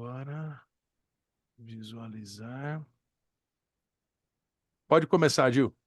Agora, visualizar. Pode começar, Gil.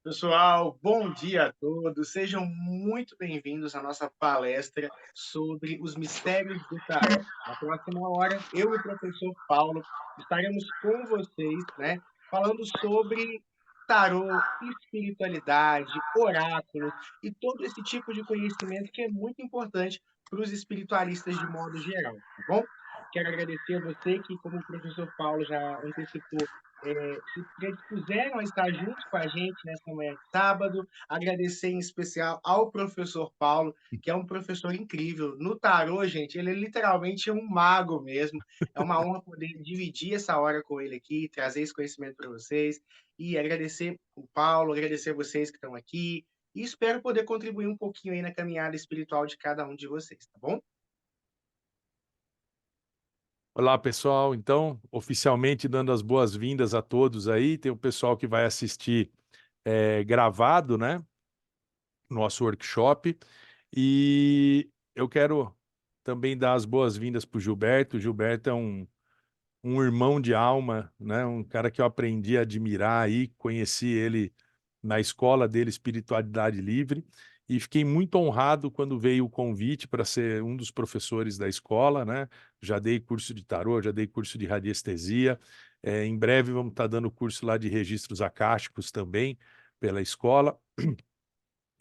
Pessoal, bom dia a todos. Sejam muito bem-vindos à nossa palestra sobre os mistérios do tarot. Na próxima hora, eu e o professor Paulo estaremos com vocês, né, falando sobre tarot, espiritualidade, oráculos e todo esse tipo de conhecimento que é muito importante para os espiritualistas de modo geral, tá bom? Quero agradecer a você que, como o professor Paulo já antecipou, se predispuseram a estar junto com a gente nessa manhã de sábado. Agradecer em especial ao professor Paulo, que é um professor incrível. No tarô, gente, ele é literalmente um mago mesmo. É uma honra poder dividir essa hora com ele aqui, trazer esse conhecimento para vocês. E agradecer o Paulo, agradecer vocês que estão aqui. E espero poder contribuir um pouquinho aí na caminhada espiritual de cada um de vocês, tá bom? Olá, pessoal. Então, oficialmente dando as boas-vindas a todos aí. Tem o pessoal que vai assistir gravado, né? Nosso workshop. E eu quero também dar as boas-vindas para o Gilberto. O Gilberto é um irmão de alma, né? Um cara que eu aprendi a admirar aí, conheci ele na escola dele, Espiritualidade Livre, e fiquei muito honrado quando veio o convite para ser um dos professores da escola, né? Já dei curso de tarô, já dei curso de radiestesia. Em breve vamos estar dando curso lá de registros acásticos também pela escola.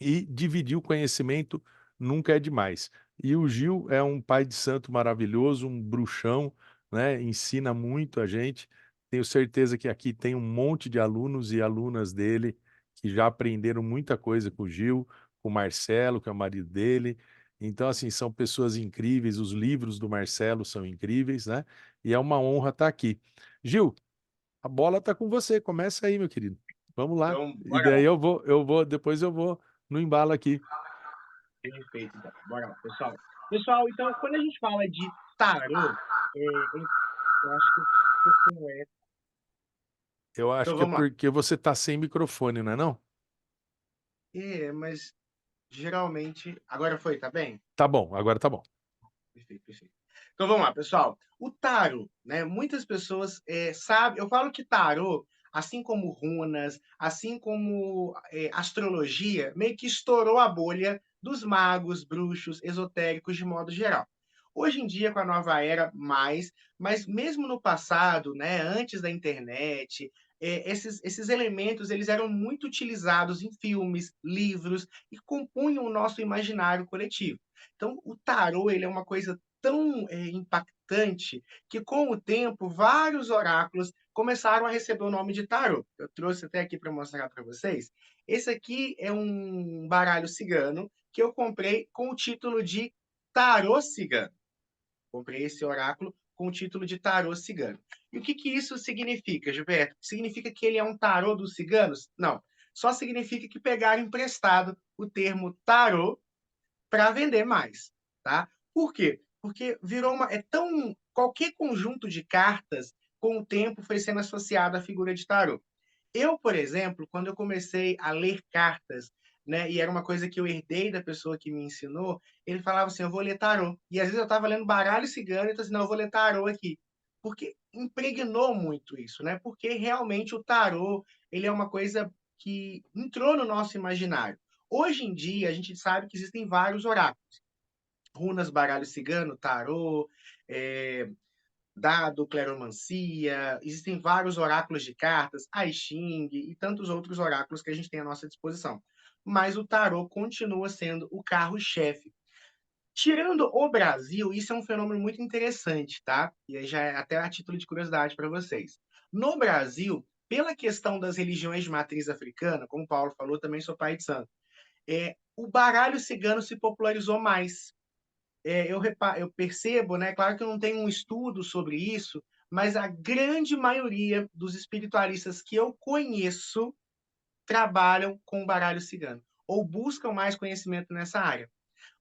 E dividir o conhecimento nunca é demais. E o Gil é um pai de santo maravilhoso, um bruxão, né? Ensina muito a gente. Tenho certeza que aqui tem um monte de alunos e alunas dele que já aprenderam muita coisa com o Gil, com o Marcelo, que é o marido dele. Então, assim, são pessoas incríveis. Os livros do Marcelo são incríveis, né? E é uma honra estar aqui. Gil, a bola está com você. Começa aí, meu querido. Vamos lá. Então, E bora lá. daí depois eu vou no embalo aqui. Perfeito, então. Bora lá, pessoal. Pessoal, então, quando a gente fala de tarô, eu acho que eu tô com essa. Eu acho Então, que é vamos lá. porque você tá sem microfone, não é não? Mas geralmente. Agora foi, tá bem? Tá bom, agora tá bom. Perfeito, perfeito. Então vamos lá, pessoal. O tarô, né? Muitas pessoas sabem. Eu falo que tarô, assim como runas, assim como astrologia, meio que estourou a bolha dos magos, bruxos, esotéricos de modo geral. Hoje em dia, com a nova era, mais, mas mesmo no passado, né, antes da internet, esses elementos eles eram muito utilizados em filmes, livros e compunham o nosso imaginário coletivo. Então, o tarô ele é uma coisa tão impactante que, com o tempo, vários oráculos começaram a receber o nome de tarô. Eu trouxe até aqui para mostrar para vocês. Esse aqui é um baralho cigano que eu comprei com o título de Tarô Cigano. Comprei esse oráculo com o título de Tarô Cigano. E o que, que isso significa, Gilberto? Significa que ele é um tarô dos ciganos? Não. Só significa que pegaram emprestado o termo tarô para vender mais, tá? Por quê? Porque virou uma é tão qualquer conjunto de cartas com o tempo foi sendo associado à figura de tarô. Eu, por exemplo, quando eu comecei a ler cartas, né, e era uma coisa que eu herdei da pessoa que me ensinou, ele falava assim: "Eu vou ler tarô". E às vezes eu estava lendo baralho cigano e então assim: "Não, eu vou ler tarô aqui". Porque impregnou muito isso, né? Porque realmente o tarô, ele é uma coisa que entrou no nosso imaginário. Hoje em dia, a gente sabe que existem vários oráculos. Runas, baralho cigano, tarô, eh, dado, cleromancia, existem vários oráculos de cartas, I Ching e tantos outros oráculos que a gente tem à nossa disposição. Mas o tarô continua sendo o carro-chefe. Tirando o Brasil, isso é um fenômeno muito interessante, tá? E aí já é até a título de curiosidade para vocês. No Brasil, pela questão das religiões de matriz africana, como o Paulo falou, também sou pai de santo, o baralho cigano se popularizou mais. Eu percebo, né? Claro que eu não tenho um estudo sobre isso, mas a grande maioria dos espiritualistas que eu conheço trabalham com o baralho cigano ou buscam mais conhecimento nessa área.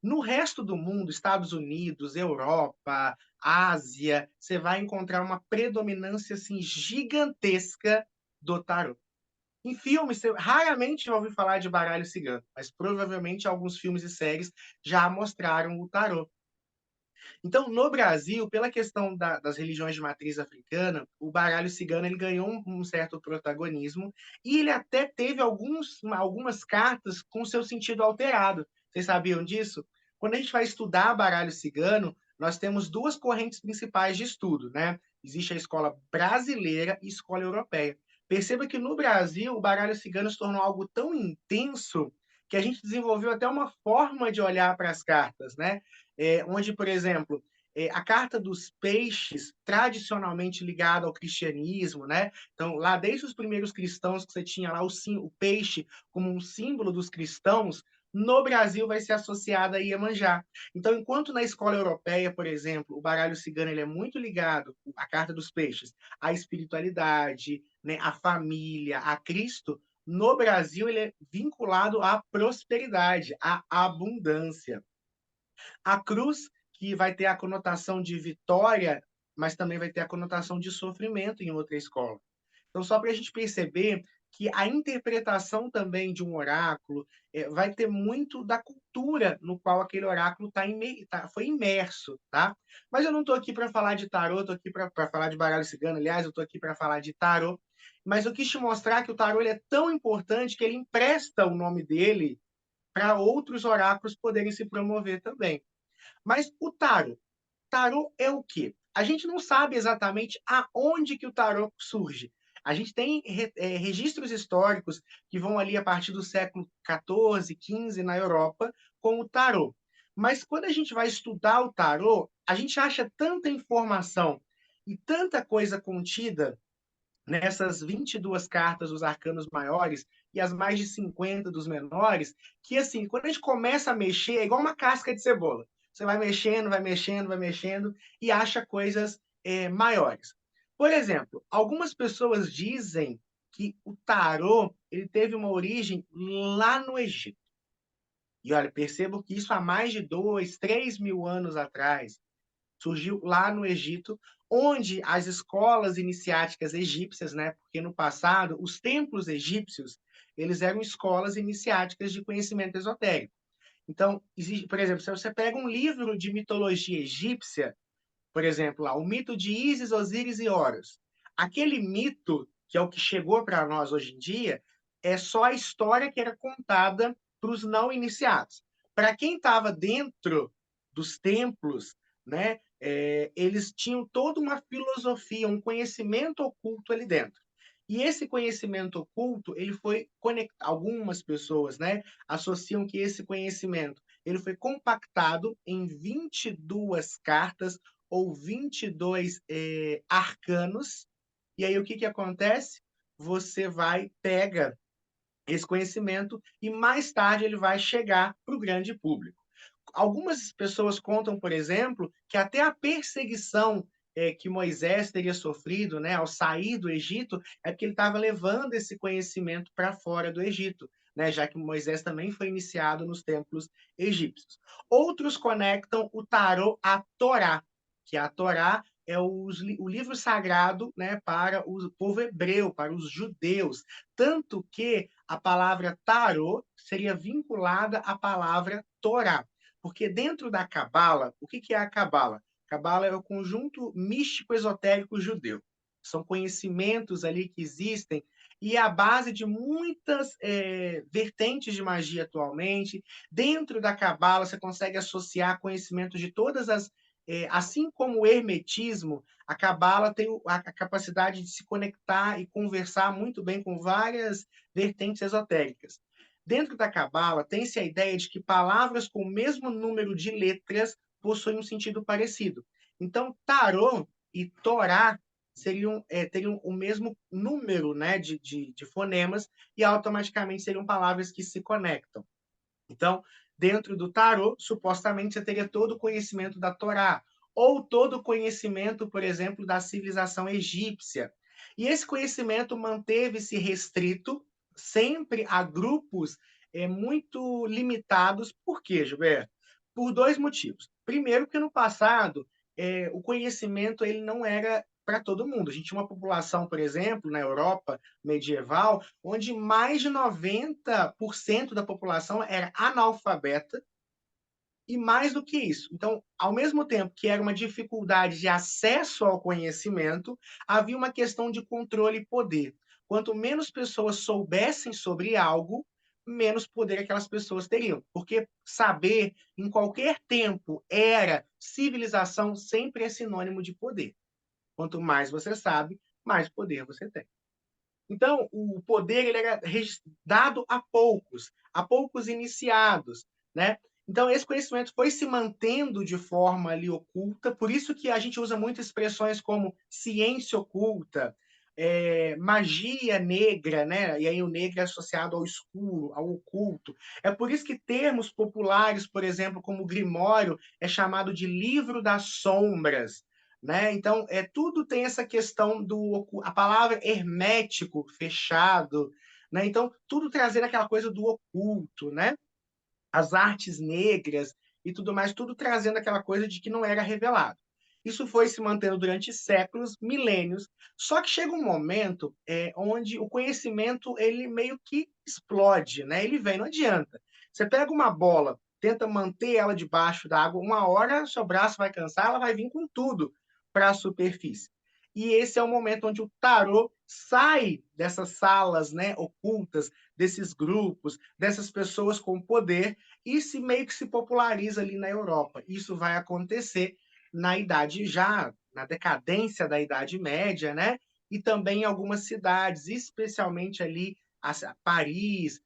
No resto do mundo, Estados Unidos, Europa, Ásia, você vai encontrar uma predominância assim gigantesca do tarô. Em filmes, você raramente vai ouvir falar de baralho cigano, mas provavelmente alguns filmes e séries já mostraram o tarô. Então, no Brasil, pela questão das religiões de matriz africana, o baralho cigano ele ganhou um certo protagonismo e ele até teve algumas cartas com seu sentido alterado. Vocês sabiam disso? Quando a gente vai estudar baralho cigano, nós temos duas correntes principais de estudo, né? Existe a escola brasileira e a escola europeia. Perceba que no Brasil o baralho cigano se tornou algo tão intenso que a gente desenvolveu até uma forma de olhar para as cartas, né? Onde, por exemplo, a carta dos peixes, tradicionalmente ligada ao cristianismo, né? Então, lá desde os primeiros cristãos, que você tinha lá o peixe como um símbolo dos cristãos, no Brasil vai ser associada a Iemanjá. Então, enquanto na escola europeia, por exemplo, o baralho cigano ele é muito ligado, a carta dos peixes, à espiritualidade, né, à família, a Cristo, no Brasil ele é vinculado à prosperidade, à abundância. A cruz, que vai ter a conotação de vitória, mas também vai ter a conotação de sofrimento em outra escola. Então, só para a gente perceber que a interpretação também de um oráculo vai ter muito da cultura no qual aquele oráculo foi imerso, tá? Mas eu não estou aqui para falar de tarô, estou aqui para falar de baralho cigano, aliás, eu estou aqui para falar de tarô, mas eu quis te mostrar que o tarô ele é tão importante que ele empresta o nome dele para outros oráculos poderem se promover também. Mas o tarô, tarô é o quê? A gente não sabe exatamente aonde que o tarô surge. A gente tem registros históricos que vão ali a partir do século XIV, XV na Europa com o tarô. Mas quando a gente vai estudar o tarô, a gente acha tanta informação e tanta coisa contida nessas 22 cartas dos arcanos maiores e as mais de 50 dos menores, que assim, quando a gente começa a mexer, é igual uma casca de cebola. Você vai mexendo, vai mexendo, vai mexendo e acha coisas maiores. Por exemplo, algumas pessoas dizem que o tarô ele teve uma origem lá no Egito. E olha, percebo que isso há mais de 2, 3 mil anos atrás surgiu lá no Egito, onde as escolas iniciáticas egípcias, né, porque no passado os templos egípcios, eles eram escolas iniciáticas de conhecimento esotérico. Então, existe, por exemplo, se você pega um livro de mitologia egípcia, por exemplo, lá, o mito de Ísis, Osíris e Horus, aquele mito, que é o que chegou para nós hoje em dia, é só a história que era contada para os não iniciados. Para quem estava dentro dos templos, né, eles tinham toda uma filosofia, um conhecimento oculto ali dentro. E esse conhecimento oculto, ele foi conectado. Algumas pessoas, né, associam que esse conhecimento ele foi compactado em 22 cartas ou 22 arcanos. E aí o que, que acontece? Você vai, pega esse conhecimento e mais tarde ele vai chegar para o grande público. Algumas pessoas contam, por exemplo, que até a perseguição que Moisés teria sofrido, né, ao sair do Egito, é porque ele estava levando esse conhecimento para fora do Egito, né, já que Moisés também foi iniciado nos templos egípcios. Outros conectam o tarô à Torá, que a Torá é o livro sagrado, né, para o povo hebreu, para os judeus. Tanto que a palavra tarô seria vinculada à palavra Torá. Porque dentro da Cabala, o que é a Cabala? Cabala é o conjunto místico esotérico judeu. São conhecimentos ali que existem e é a base de muitas vertentes de magia atualmente. Dentro da Cabala, você consegue associar conhecimentos de todas as. Assim como o hermetismo, a Cabala tem a capacidade de se conectar e conversar muito bem com várias vertentes esotéricas. Dentro da Cabala, tem-se a ideia de que palavras com o mesmo número de letras possuem um sentido parecido. Então, tarô e Torá teriam o mesmo número, né, de fonemas e automaticamente seriam palavras que se conectam. Então, dentro do tarô, supostamente você teria todo o conhecimento da Torá, ou todo o conhecimento, por exemplo, da civilização egípcia. E esse conhecimento manteve-se restrito sempre a grupos muito limitados. Por quê, Gilberto? Por dois motivos. Primeiro, porque no passado o conhecimento ele não era para todo mundo. A gente tinha uma população, por exemplo, na Europa medieval, onde mais de 90% da população era analfabeta E mais do que isso, então, ao mesmo tempo que era uma dificuldade de acesso ao conhecimento, havia uma questão de controle e poder. Quanto menos pessoas soubessem sobre algo, menos poder aquelas pessoas teriam. Porque saber, em qualquer tempo, era civilização, sempre é sinônimo de poder. Quanto mais você sabe, mais poder você tem. Então, o poder ele era dado a poucos iniciados, né? Então, esse conhecimento foi se mantendo de forma ali oculta, por isso que a gente usa muito expressões como ciência oculta, magia negra, né? E aí o negro é associado ao escuro, ao oculto. É por isso que termos populares, por exemplo, como Grimório, é chamado de livro das sombras, né? Então, tudo tem essa questão do a palavra hermético, fechado, né? Então, tudo trazendo aquela coisa do oculto, né? As artes negras e tudo mais, tudo trazendo aquela coisa de que não era revelado. Isso foi se mantendo durante séculos, milênios, só que chega um momento onde o conhecimento ele meio que explode, né? Ele vem, não adianta. Você pega uma bola, tenta manter ela debaixo da água, uma hora seu braço vai cansar, ela vai vir com tudo para a superfície. E esse é o momento onde o tarô sai dessas salas, né, ocultas, desses grupos, dessas pessoas com poder e se meio que se populariza ali na Europa. Isso vai acontecer na idade já, na decadência da Idade Média, né? E também em algumas cidades, especialmente ali Paris,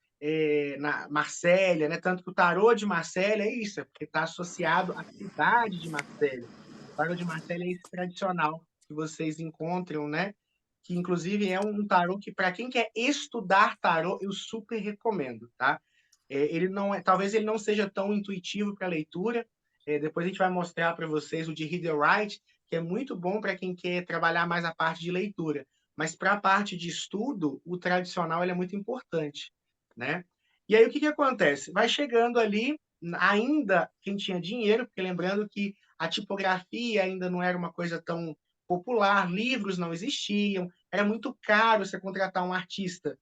na Marsella, né? Tanto que o tarô de Marsella é isso, é porque está associado à cidade de Marsella. O tarô de Marsella é esse tradicional que vocês encontram, né? Que inclusive é um tarô que, para quem quer estudar tarô, eu super recomendo, tá? Ele não é, talvez ele não seja tão intuitivo para leitura. Depois a gente vai mostrar para vocês o de Rider-Waite, que é muito bom para quem quer trabalhar mais a parte de leitura. Mas para a parte de estudo, o tradicional ele é muito importante, né? E aí o que, que acontece? Vai chegando ali, ainda quem tinha dinheiro, porque lembrando que a tipografia ainda não era uma coisa tão popular, livros não existiam, era muito caro você contratar um artista,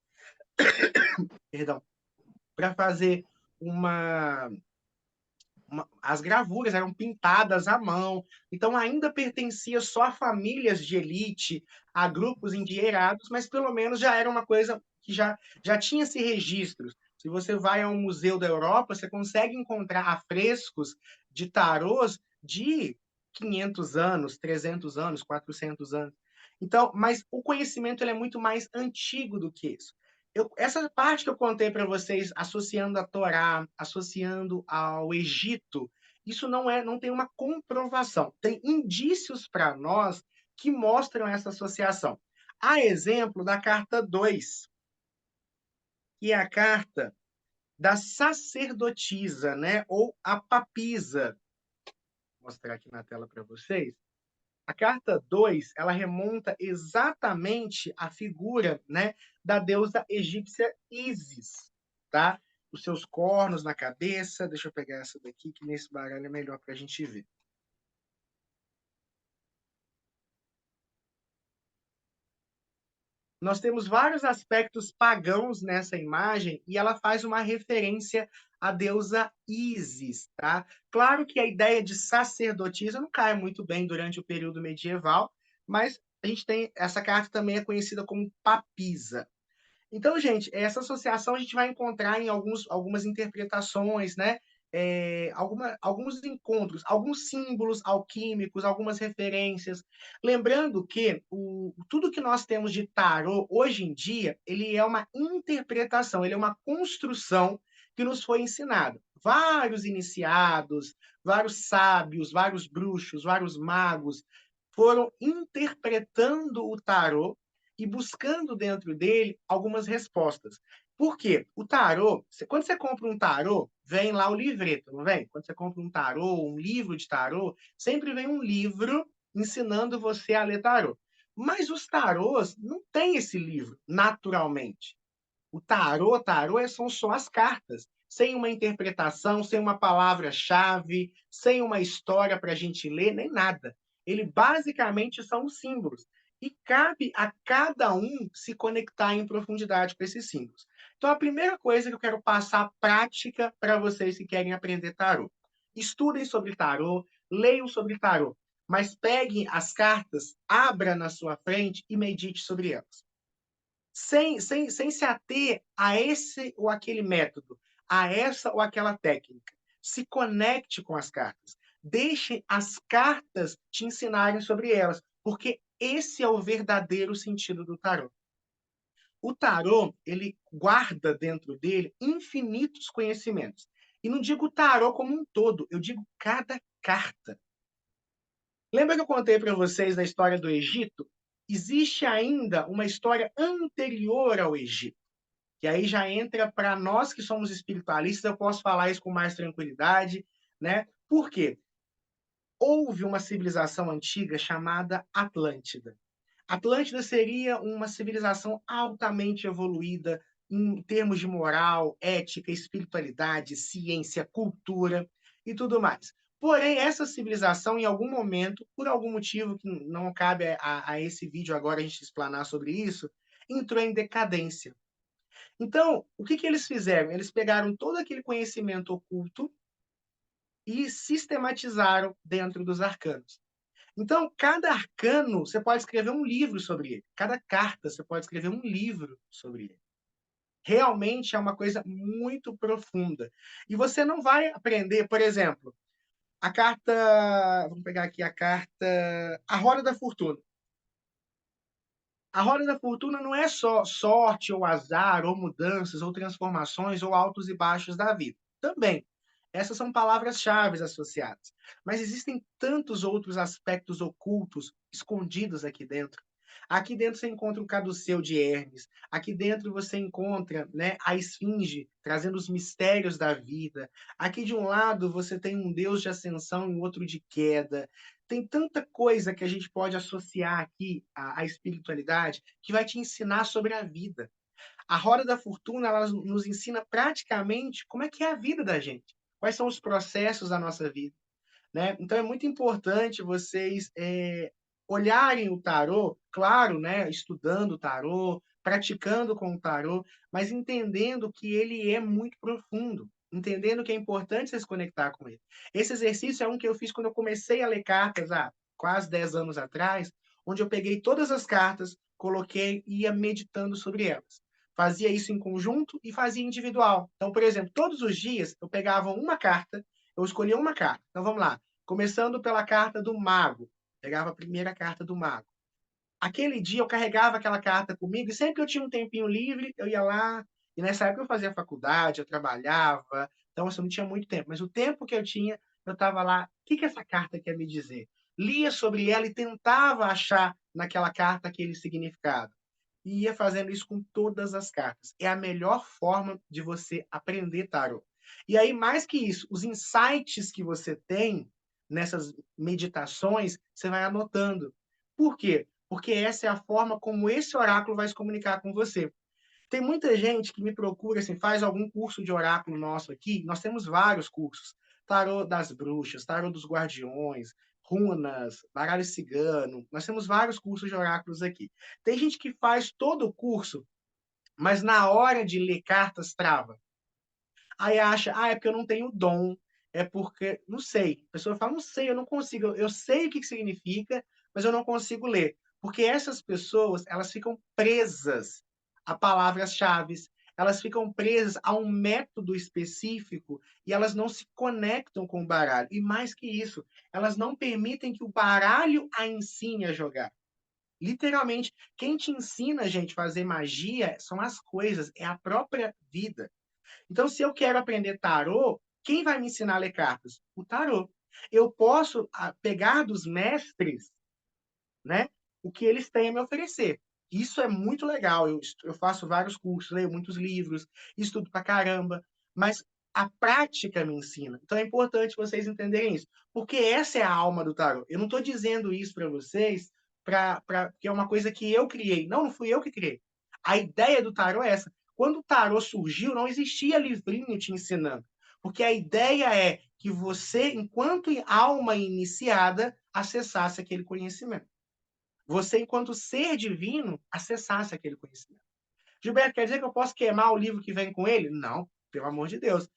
perdão, para fazer uma, as gravuras eram pintadas à mão, então ainda pertencia só a famílias de elite, a grupos endinheirados, mas pelo menos já era uma coisa que já tinha-se registros. Se você vai a um museu da Europa, você consegue encontrar afrescos de tarôs de 500 anos, 300 anos, 400 anos. Então, mas o conhecimento ele é muito mais antigo do que isso. Essa parte que eu contei para vocês, associando a Torá, associando ao Egito, isso não tem uma comprovação. Tem indícios para nós que mostram essa associação. Há exemplo da carta 2, que é a carta da sacerdotisa, né? Ou a papisa. Vou mostrar aqui na tela para vocês. A carta 2, ela remonta exatamente à figura, né, da deusa egípcia Ísis, tá? Os seus cornos na cabeça. Deixa eu pegar essa daqui, que nesse baralho é melhor para a gente ver. Nós temos vários aspectos pagãos nessa imagem e ela faz uma referência à deusa Ísis, tá? Claro que a ideia de sacerdotisa não cai muito bem durante o período medieval, mas a gente tem essa carta também é conhecida como papisa. Então, gente, essa associação a gente vai encontrar em algumas interpretações, né? Alguns encontros, alguns símbolos alquímicos, algumas referências. Lembrando que tudo que nós temos de tarô hoje em dia, ele é uma interpretação, ele é uma construção que nos foi ensinada. Vários iniciados, vários sábios, vários bruxos, vários magos foram interpretando o tarô e buscando dentro dele algumas respostas. Por quê? O tarô, quando você compra um tarô, vem lá o livreto, não vem? Quando você compra um tarô, um livro de tarô, sempre vem um livro ensinando você a ler tarô. Mas os tarôs não têm esse livro, naturalmente. O tarô são só as cartas, sem uma interpretação, sem uma palavra-chave, sem uma história para a gente ler, nem nada. Ele basicamente são os símbolos. E cabe a cada um se conectar em profundidade com esses símbolos. Então, a primeira coisa que eu quero passar prática para vocês que querem aprender tarô. estudem sobre tarô, leiam sobre tarô, mas peguem as cartas, abra na sua frente e medite sobre elas. Sem se ater a esse ou aquele método, a essa ou aquela técnica. Se conecte com as cartas. Deixe as cartas te ensinarem sobre elas, porque esse é o verdadeiro sentido do tarô. O tarô, ele guarda dentro dele infinitos conhecimentos. E não digo tarô como um todo, eu digo cada carta. Lembra que eu contei para vocês da história do Egito? Existe ainda uma história anterior ao Egito. Que aí já entra para nós que somos espiritualistas, eu posso falar isso com mais tranquilidade, né? Por quê? Houve uma civilização antiga chamada Atlântida. Atlântida seria uma civilização altamente evoluída em termos de moral, ética, espiritualidade, ciência, cultura e tudo mais. Porém, essa civilização, em algum momento, por algum motivo que não cabe a esse vídeo agora a gente explanar sobre isso, entrou em decadência. Então, o que eles fizeram? Eles pegaram todo aquele conhecimento oculto e sistematizaram dentro dos arcanos. Então, cada arcano, você pode escrever um livro sobre ele. Cada carta, você pode escrever um livro sobre ele. Realmente é uma coisa muito profunda. E você não vai aprender, por exemplo, a carta. Vamos pegar aqui a carta. A Roda da Fortuna. A Roda da Fortuna não é só sorte, ou azar, ou mudanças, ou transformações, ou altos e baixos da vida. Também. Essas são palavras-chave associadas. Mas existem tantos outros aspectos ocultos, escondidos aqui dentro. Aqui dentro você encontra o caduceu de Hermes. Aqui dentro você encontra, né, a esfinge, trazendo os mistérios da vida. Aqui de um lado você tem um deus de ascensão e outro de queda. Tem tanta coisa que a gente pode associar aqui à espiritualidade que vai te ensinar sobre a vida. A Roda da Fortuna, ela nos ensina praticamente como é que é a vida da gente, quais são os processos da nossa vida, né? Então é muito importante vocês olharem o tarô, claro, né? Estudando o tarô, praticando com o tarô, mas entendendo que ele é muito profundo, entendendo que é importante você se conectar com ele. Esse exercício é um que eu fiz quando eu comecei a ler cartas há quase 10 anos atrás, onde eu peguei todas as cartas, coloquei e ia meditando sobre elas. Fazia isso em conjunto e fazia individual. Então, por exemplo, todos os dias eu pegava uma carta, eu escolhia uma carta. Então vamos lá. Começando pela carta do mago. Pegava a primeira carta do mago. Aquele dia eu carregava aquela carta comigo e sempre que eu tinha um tempinho livre, eu ia lá. E nessa época eu fazia faculdade, eu trabalhava, então assim, eu não tinha muito tempo. Mas o tempo que eu tinha, eu estava lá. O que essa carta quer me dizer? Lia sobre ela e tentava achar naquela carta aquele significado. E ia fazendo isso com todas as cartas. É a melhor forma de você aprender tarot. E aí, mais que isso, os insights que você tem nessas meditações, você vai anotando. Por quê? Porque essa é a forma como esse oráculo vai se comunicar com você. Tem muita gente que me procura, assim, faz algum curso de oráculo nosso aqui. Nós temos vários cursos. Tarô das bruxas, tarô dos guardiões, runas, baralho cigano. Nós temos vários cursos de oráculos aqui. Tem gente que faz todo o curso, mas na hora de ler cartas trava. Aí acha, é porque eu não tenho dom, é porque, não sei. A pessoa fala, não sei, eu não consigo, eu sei o que significa, mas eu não consigo ler. Porque essas pessoas, elas ficam presas a palavras-chave, elas ficam presas a um método específico e elas não se conectam com o baralho. E mais que isso, elas não permitem que o baralho a ensine a jogar. Literalmente, quem te ensina, gente, a fazer magia são as coisas, é a própria vida. Então, se eu quero aprender tarô, quem vai me ensinar a ler cartas? O tarô. Eu posso pegar dos mestres, né, o que eles têm a me oferecer. Isso é muito legal. Eu faço vários cursos, leio muitos livros, estudo pra caramba, mas a prática me ensina. Então é importante vocês entenderem isso, porque essa é a alma do tarô. Eu não estou dizendo isso para vocês que é uma coisa que eu criei. Não, não fui eu que criei. A ideia do tarô é essa. Quando o tarô surgiu, não existia livrinho te ensinando, porque a ideia é que você, enquanto alma iniciada, acessasse aquele conhecimento. Você, enquanto ser divino, acessasse aquele conhecimento. Gilberto, quer dizer que eu posso queimar o livro que vem com ele? Não, pelo amor de Deus.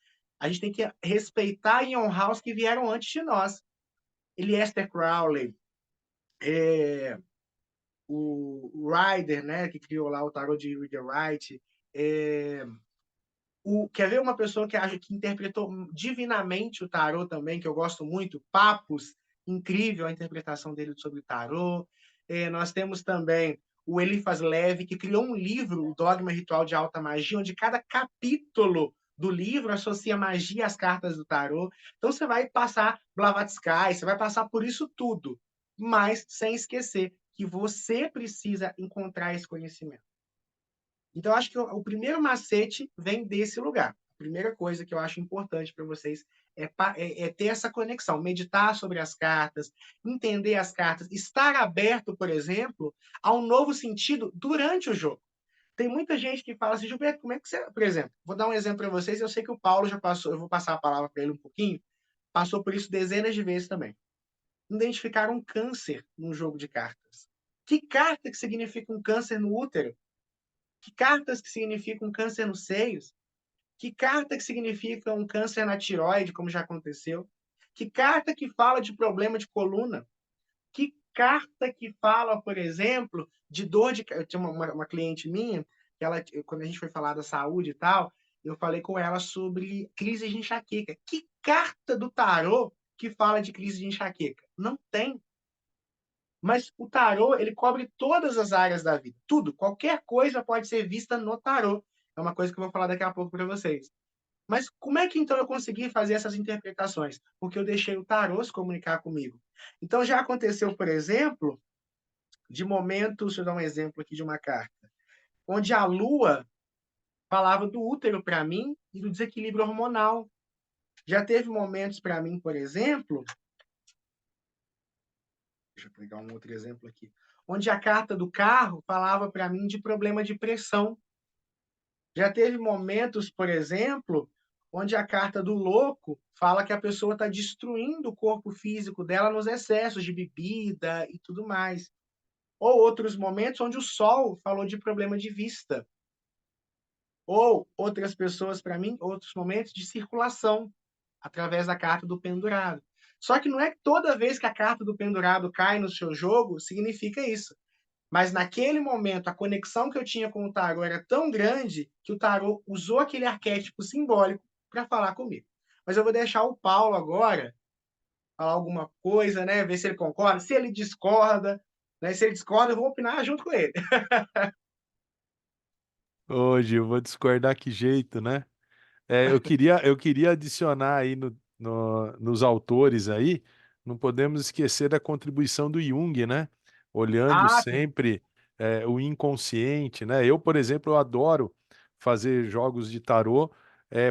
A gente tem que respeitar e honrar os que vieram antes de nós. Aleister Crowley, o Rider, né, que criou lá o tarot de Rider-Waite, quer ver uma pessoa que acha que interpretou divinamente o tarot também, que eu gosto muito, Papus, incrível a interpretação dele sobre o tarot. Nós temos também o Eliphas Levi, que criou um livro, o Dogma Ritual de Alta Magia, onde cada capítulo do livro associa magia às cartas do tarot. Então você vai passar Blavatsky, você vai passar por isso tudo, mas sem esquecer que você precisa encontrar esse conhecimento. Então, eu acho que o primeiro macete vem desse lugar. A primeira coisa que eu acho importante para vocês é ter essa conexão, meditar sobre as cartas, entender as cartas, estar aberto, por exemplo, a um novo sentido durante o jogo. Tem muita gente que fala assim, Gilberto, como é que você... Por exemplo, vou dar um exemplo para vocês, eu sei que o Paulo já passou, eu vou passar a palavra para ele um pouquinho, passou por isso dezenas de vezes também. Identificar um câncer num jogo de cartas. Que carta que significa um câncer no útero? Que cartas que significam câncer nos seios? Que carta que significa um câncer na tireoide, como já aconteceu? Que carta que fala de problema de coluna? Que carta que fala, por exemplo, de dor de... Eu tinha uma cliente minha, que ela, quando a gente foi falar da saúde e tal, eu falei com ela sobre crise de enxaqueca. Que carta do tarô que fala de crise de enxaqueca? Não tem. Mas o tarô, ele cobre todas as áreas da vida. Tudo, qualquer coisa pode ser vista no tarô. É uma coisa que eu vou falar daqui a pouco para vocês. Mas como é que então eu consegui fazer essas interpretações? Porque eu deixei o tarô se comunicar comigo. Então já aconteceu, por exemplo, de momentos, deixa eu dar um exemplo aqui de uma carta, onde a lua falava do útero para mim e do desequilíbrio hormonal. Já teve momentos para mim, por exemplo, deixa eu pegar um outro exemplo aqui, onde a carta do carro falava para mim de problema de pressão. Já teve momentos, por exemplo, onde a carta do louco fala que a pessoa está destruindo o corpo físico dela nos excessos de bebida e tudo mais. Ou outros momentos onde o sol falou de problema de vista. Ou outras pessoas, para mim, outros momentos de circulação, através da carta do pendurado. Só que não é que toda vez que a carta do pendurado cai no seu jogo, significa isso. Mas naquele momento, a conexão que eu tinha com o tarô era tão grande que o tarô usou aquele arquétipo simbólico para falar comigo. Mas eu vou deixar o Paulo agora falar alguma coisa, né? Ver se ele concorda, se ele discorda, né? Se ele discorda, eu vou opinar junto com ele. Hoje eu vou discordar que jeito, né? Eu queria adicionar aí nos autores aí, não podemos esquecer da contribuição do Jung, né? Olhando Ah, sim. sempre o inconsciente, né? Eu, por exemplo, eu adoro fazer jogos de tarô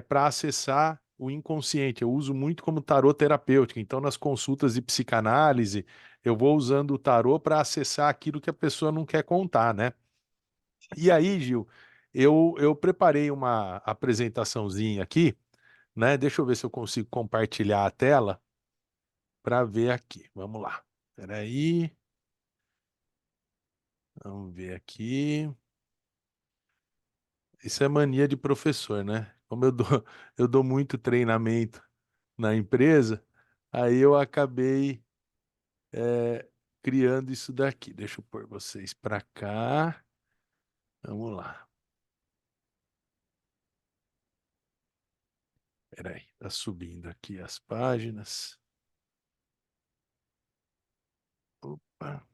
para acessar o inconsciente. Eu uso muito como tarô terapêutico. Então, nas consultas de psicanálise, eu vou usando o tarô para acessar aquilo que a pessoa não quer contar, né? E aí, Gil, eu preparei uma apresentaçãozinha aqui, né? Deixa eu ver se eu consigo compartilhar a tela para ver aqui. Vamos lá. Espera aí. Vamos ver aqui. Isso é mania de professor, né? Como eu dou muito treinamento na empresa, aí eu acabei criando isso daqui. Deixa eu pôr vocês para cá. Vamos lá. Espera aí, tá subindo aqui as páginas. Opa.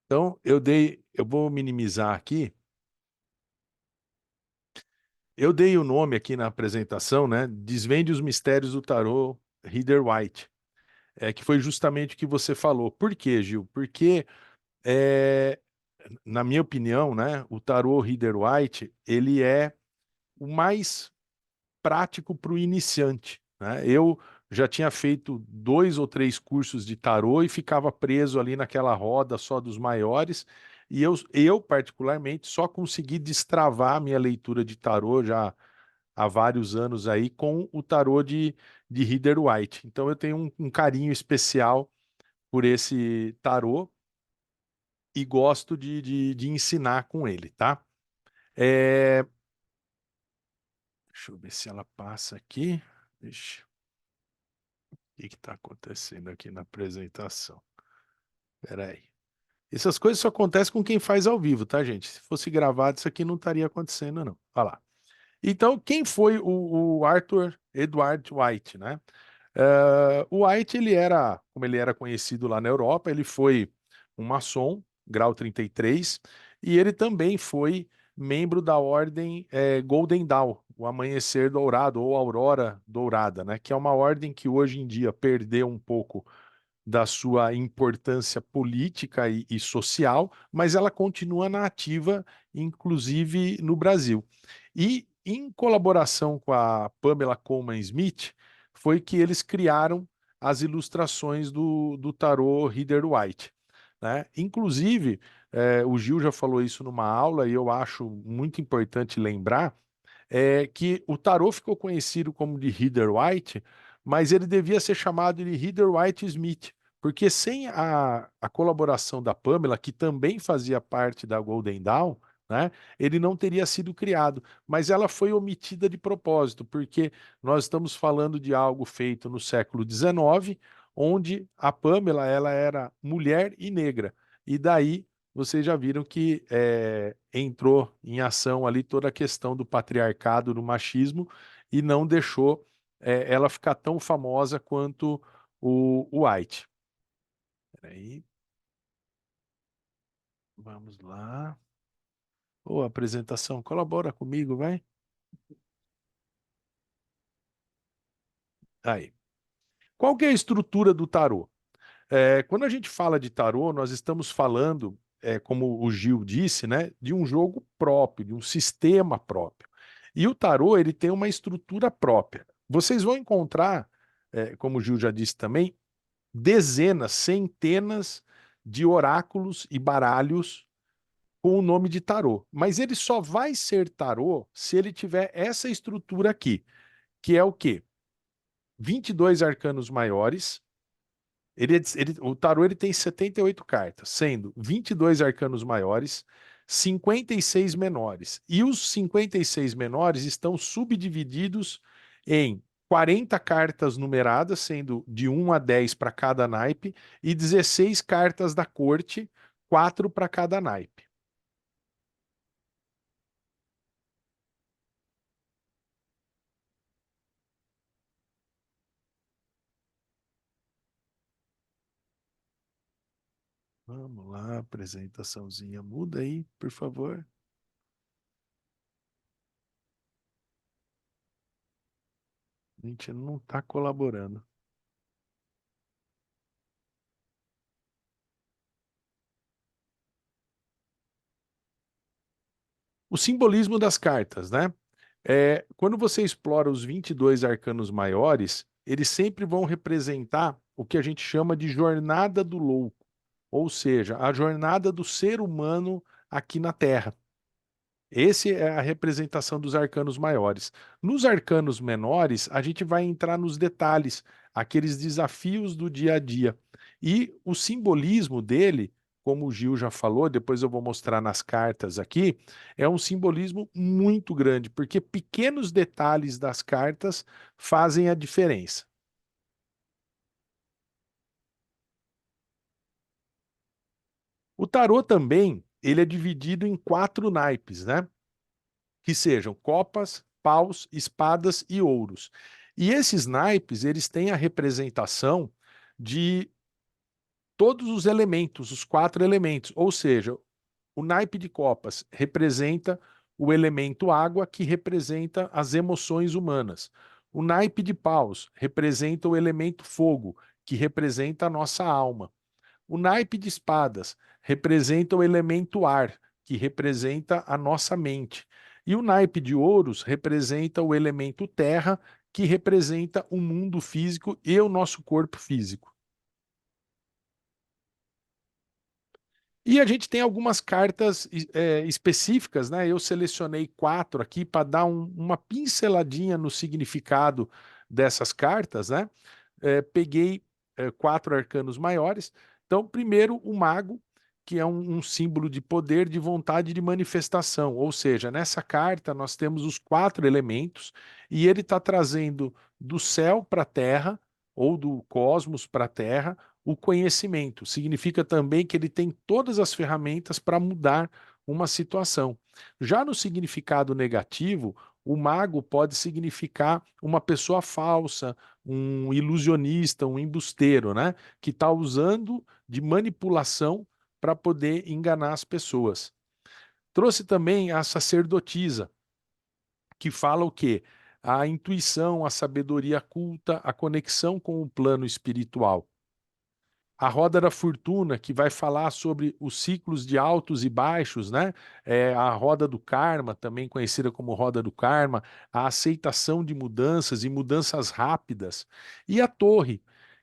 Então, eu vou minimizar aqui. Eu dei o nome aqui na apresentação, né? Desvende os mistérios do tarô Rider-Waite, que foi justamente o que você falou. Por quê, Gil? Porque, é, na minha opinião, né, o tarô Rider-Waite, ele é o mais prático para o iniciante, né? Eu já tinha feito 2 ou 3 cursos de tarô e ficava preso ali naquela roda só dos maiores. E eu particularmente, só consegui destravar a minha leitura de tarô já há vários anos aí com o tarô de Rider-Waite. Então eu tenho um carinho especial por esse tarô. e gosto de ensinar com ele, tá? É, deixa eu ver se ela passa aqui. Ixi, o que está acontecendo aqui na apresentação? Espera aí. Essas coisas só acontecem com quem faz ao vivo, tá, gente? Se fosse gravado, isso aqui não estaria acontecendo, não. Olha lá. Então, quem foi o Arthur Edward White, né? O White, ele era, como ele era conhecido lá na Europa, ele foi um maçom, grau 33, e ele também foi membro da ordem Golden Dawn, o Amanhecer Dourado, ou Aurora Dourada, né? Que é uma ordem que hoje em dia perdeu um pouco da sua importância política e social, mas ela continua na ativa, inclusive no Brasil. E em colaboração com a Pamela Coleman Smith, foi que eles criaram as ilustrações do tarô Rider-Waite, né? Inclusive, o Gil já falou isso numa aula e eu acho muito importante lembrar que o tarô ficou conhecido como de Rider-Waite, mas ele devia ser chamado de Rider-Waite-Smith, porque sem a colaboração da Pamela, que também fazia parte da Golden Dawn, né, ele não teria sido criado. Mas ela foi omitida de propósito, porque nós estamos falando de algo feito no século XIX, onde a Pamela ela era mulher e negra. E daí vocês já viram que entrou em ação ali toda a questão do patriarcado, do machismo, e não deixou ela ficar tão famosa quanto o White. Peraí, vamos lá. Ô, apresentação, colabora comigo, vai. Aí. Qual que é a estrutura do tarô? Quando a gente fala de tarô, nós estamos falando, como o Gil disse, né, de um jogo próprio, de um sistema próprio. E o tarô, ele tem uma estrutura própria. Vocês vão encontrar, como o Gil já disse também, dezenas, centenas de oráculos e baralhos com o nome de tarô. Mas ele só vai ser tarô se ele tiver essa estrutura aqui, que é o quê? 22 arcanos maiores. O tarô ele tem 78 cartas, sendo 22 arcanos maiores, 56 menores. E os 56 menores estão subdivididos em 40 cartas numeradas, sendo de 1 a 10 para cada naipe, e 16 cartas da corte, 4 para cada naipe. Vamos lá, apresentaçãozinha. Muda aí, por favor. A gente não está colaborando. O simbolismo das cartas, né? Quando você explora os 22 arcanos maiores, eles sempre vão representar o que a gente chama de jornada do louco, ou seja, a jornada do ser humano aqui na Terra. Essa é a representação dos arcanos maiores. Nos arcanos menores, a gente vai entrar nos detalhes, aqueles desafios do dia a dia. E o simbolismo dele, como o Gil já falou, depois eu vou mostrar nas cartas aqui, é um simbolismo muito grande, porque pequenos detalhes das cartas fazem a diferença. O tarô também, ele é dividido em 4 naipes, né? Que sejam copas, paus, espadas e ouros. E esses naipes, eles têm a representação de todos os elementos, os 4 elementos, ou seja, o naipe de copas representa o elemento água, que representa as emoções humanas. O naipe de paus representa o elemento fogo, que representa a nossa alma. O naipe de espadas representa o elemento ar, que representa a nossa mente. E o naipe de ouros representa o elemento terra, que representa o mundo físico e o nosso corpo físico. E a gente tem algumas cartas específicas, né? Eu selecionei 4 aqui para dar uma pinceladinha no significado dessas cartas, né? Peguei 4 arcanos maiores. Então, primeiro, o mago, que é um símbolo de poder, de vontade de manifestação. Ou seja, nessa carta nós temos os 4 elementos e ele está trazendo do céu para a terra, ou do cosmos para a terra, o conhecimento. Significa também que ele tem todas as ferramentas para mudar uma situação. Já no significado negativo, o mago pode significar uma pessoa falsa, um ilusionista, um embusteiro, né? Que está usando de manipulação para poder enganar as pessoas. Trouxe também a sacerdotisa, que fala o quê? A intuição, a sabedoria culta, a conexão com o plano espiritual. A roda da fortuna, que vai falar sobre os ciclos de altos e baixos, né? A roda do karma, também conhecida como roda do karma, a aceitação de mudanças e mudanças rápidas. E a torre,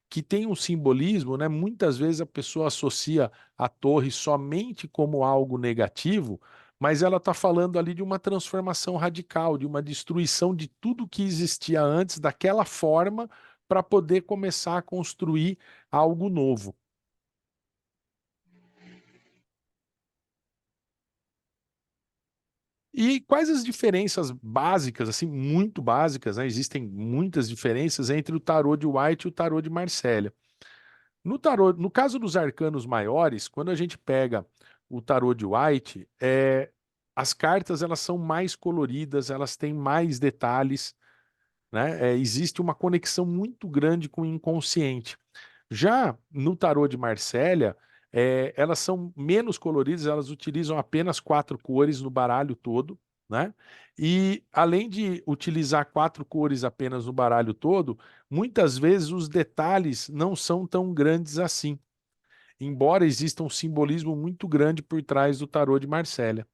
que tem um simbolismo, né? Muitas vezes a pessoa associa a torre somente como algo negativo, mas ela está falando ali de uma transformação radical, de uma destruição de tudo que existia antes daquela forma para poder começar a construir algo novo. E quais as diferenças básicas, assim, muito básicas, né? Existem muitas diferenças entre o tarô de White e o tarô de Marsella. No tarô, no caso dos arcanos maiores, quando a gente pega o tarô de White, as cartas elas são mais coloridas, elas têm mais detalhes, né? Existe uma conexão muito grande com o inconsciente. Já no tarô de Marsella, elas são menos coloridas, elas utilizam apenas 4 cores no baralho todo, né? E além de utilizar 4 cores apenas no baralho todo, muitas vezes os detalhes não são tão grandes assim, embora exista um simbolismo muito grande por trás do tarô de Marsella.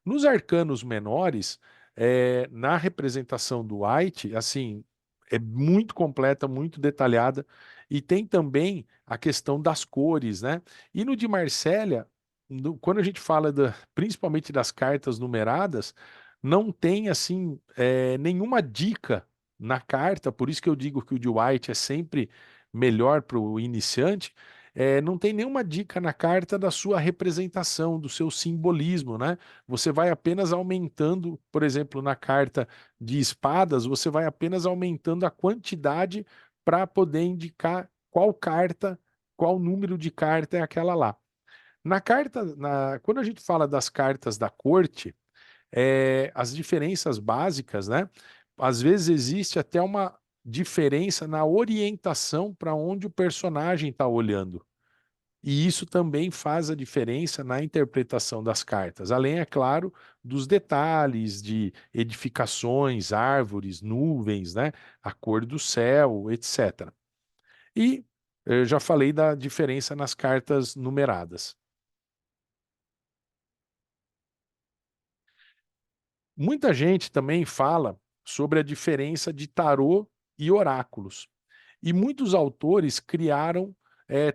Nos arcanos menores, na representação do White, assim, é muito completa, muito detalhada, e tem também a questão das cores, né? E no de Marsella, quando a gente fala principalmente das cartas numeradas, não tem, assim, nenhuma dica na carta, por isso que eu digo que o de White é sempre melhor para o iniciante, não tem nenhuma dica na carta da sua representação, do seu simbolismo, né? Você vai apenas aumentando, por exemplo, na carta de espadas, você vai apenas aumentando a quantidade para poder indicar qual carta, qual número de carta é aquela lá. Quando a gente fala das cartas da corte, as diferenças básicas, né? Às vezes existe até uma diferença na orientação para onde o personagem está olhando. E isso também faz a diferença na interpretação das cartas, além, é claro, dos detalhes de edificações, árvores, nuvens, né? A cor do céu, etc. E eu já falei da diferença nas cartas numeradas. Muita gente também fala sobre a diferença de tarô e oráculos. E muitos autores criaram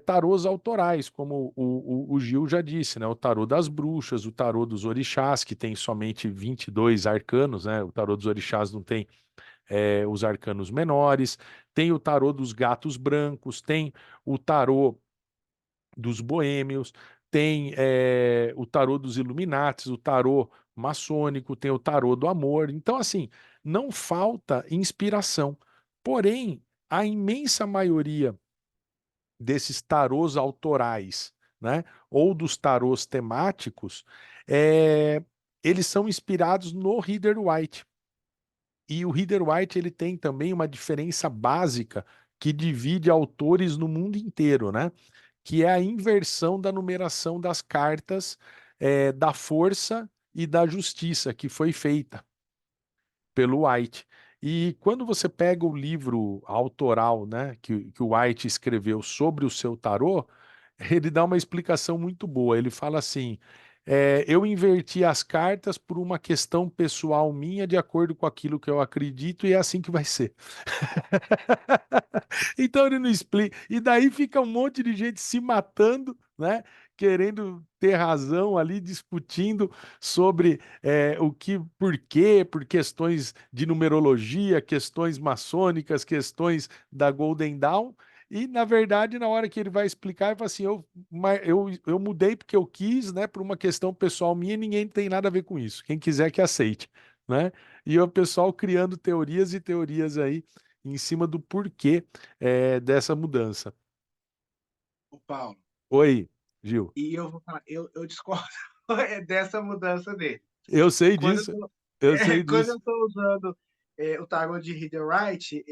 tarôs autorais, como o Gil já disse, né? O tarô das bruxas, o tarô dos orixás, que tem somente 22 arcanos, né? O tarô dos orixás não tem os arcanos menores, tem o tarô dos gatos brancos, tem o tarô dos boêmios, tem o tarô dos Illuminatis, o tarô maçônico, tem o tarô do amor. Então, assim, não falta inspiração. Porém, a imensa maioria desses tarôs autorais, né, ou dos tarôs temáticos, é, eles são inspirados no Rider-Waite. E o Rider-Waite ele tem também uma diferença básica que divide autores no mundo inteiro, né? Que é a inversão da numeração das cartas da força e da justiça que foi feita pelo White. E quando você pega o livro autoral, né, que o White escreveu sobre o seu tarô, ele dá uma explicação muito boa. Ele fala assim: eu inverti as cartas por uma questão pessoal minha, de acordo com aquilo que eu acredito, e é assim que vai ser. Então ele não explica. E daí fica um monte de gente se matando, né? Querendo ter razão ali, discutindo sobre o que, por quê, por questões de numerologia, questões maçônicas, questões da Golden Dawn. E, na verdade, na hora que ele vai explicar, ele fala assim: eu mudei porque eu quis, né, por uma questão pessoal minha, e ninguém tem nada a ver com isso. Quem quiser que aceite, né? E o pessoal criando teorias e teorias aí em cima do porquê dessa mudança. O Paulo. Oi, Gil. E eu vou falar, eu discordo dessa mudança dele. Eu sei Quando eu disso. tô, Eu sei quando eu disso. tô usando o tarô de Rider-Waite,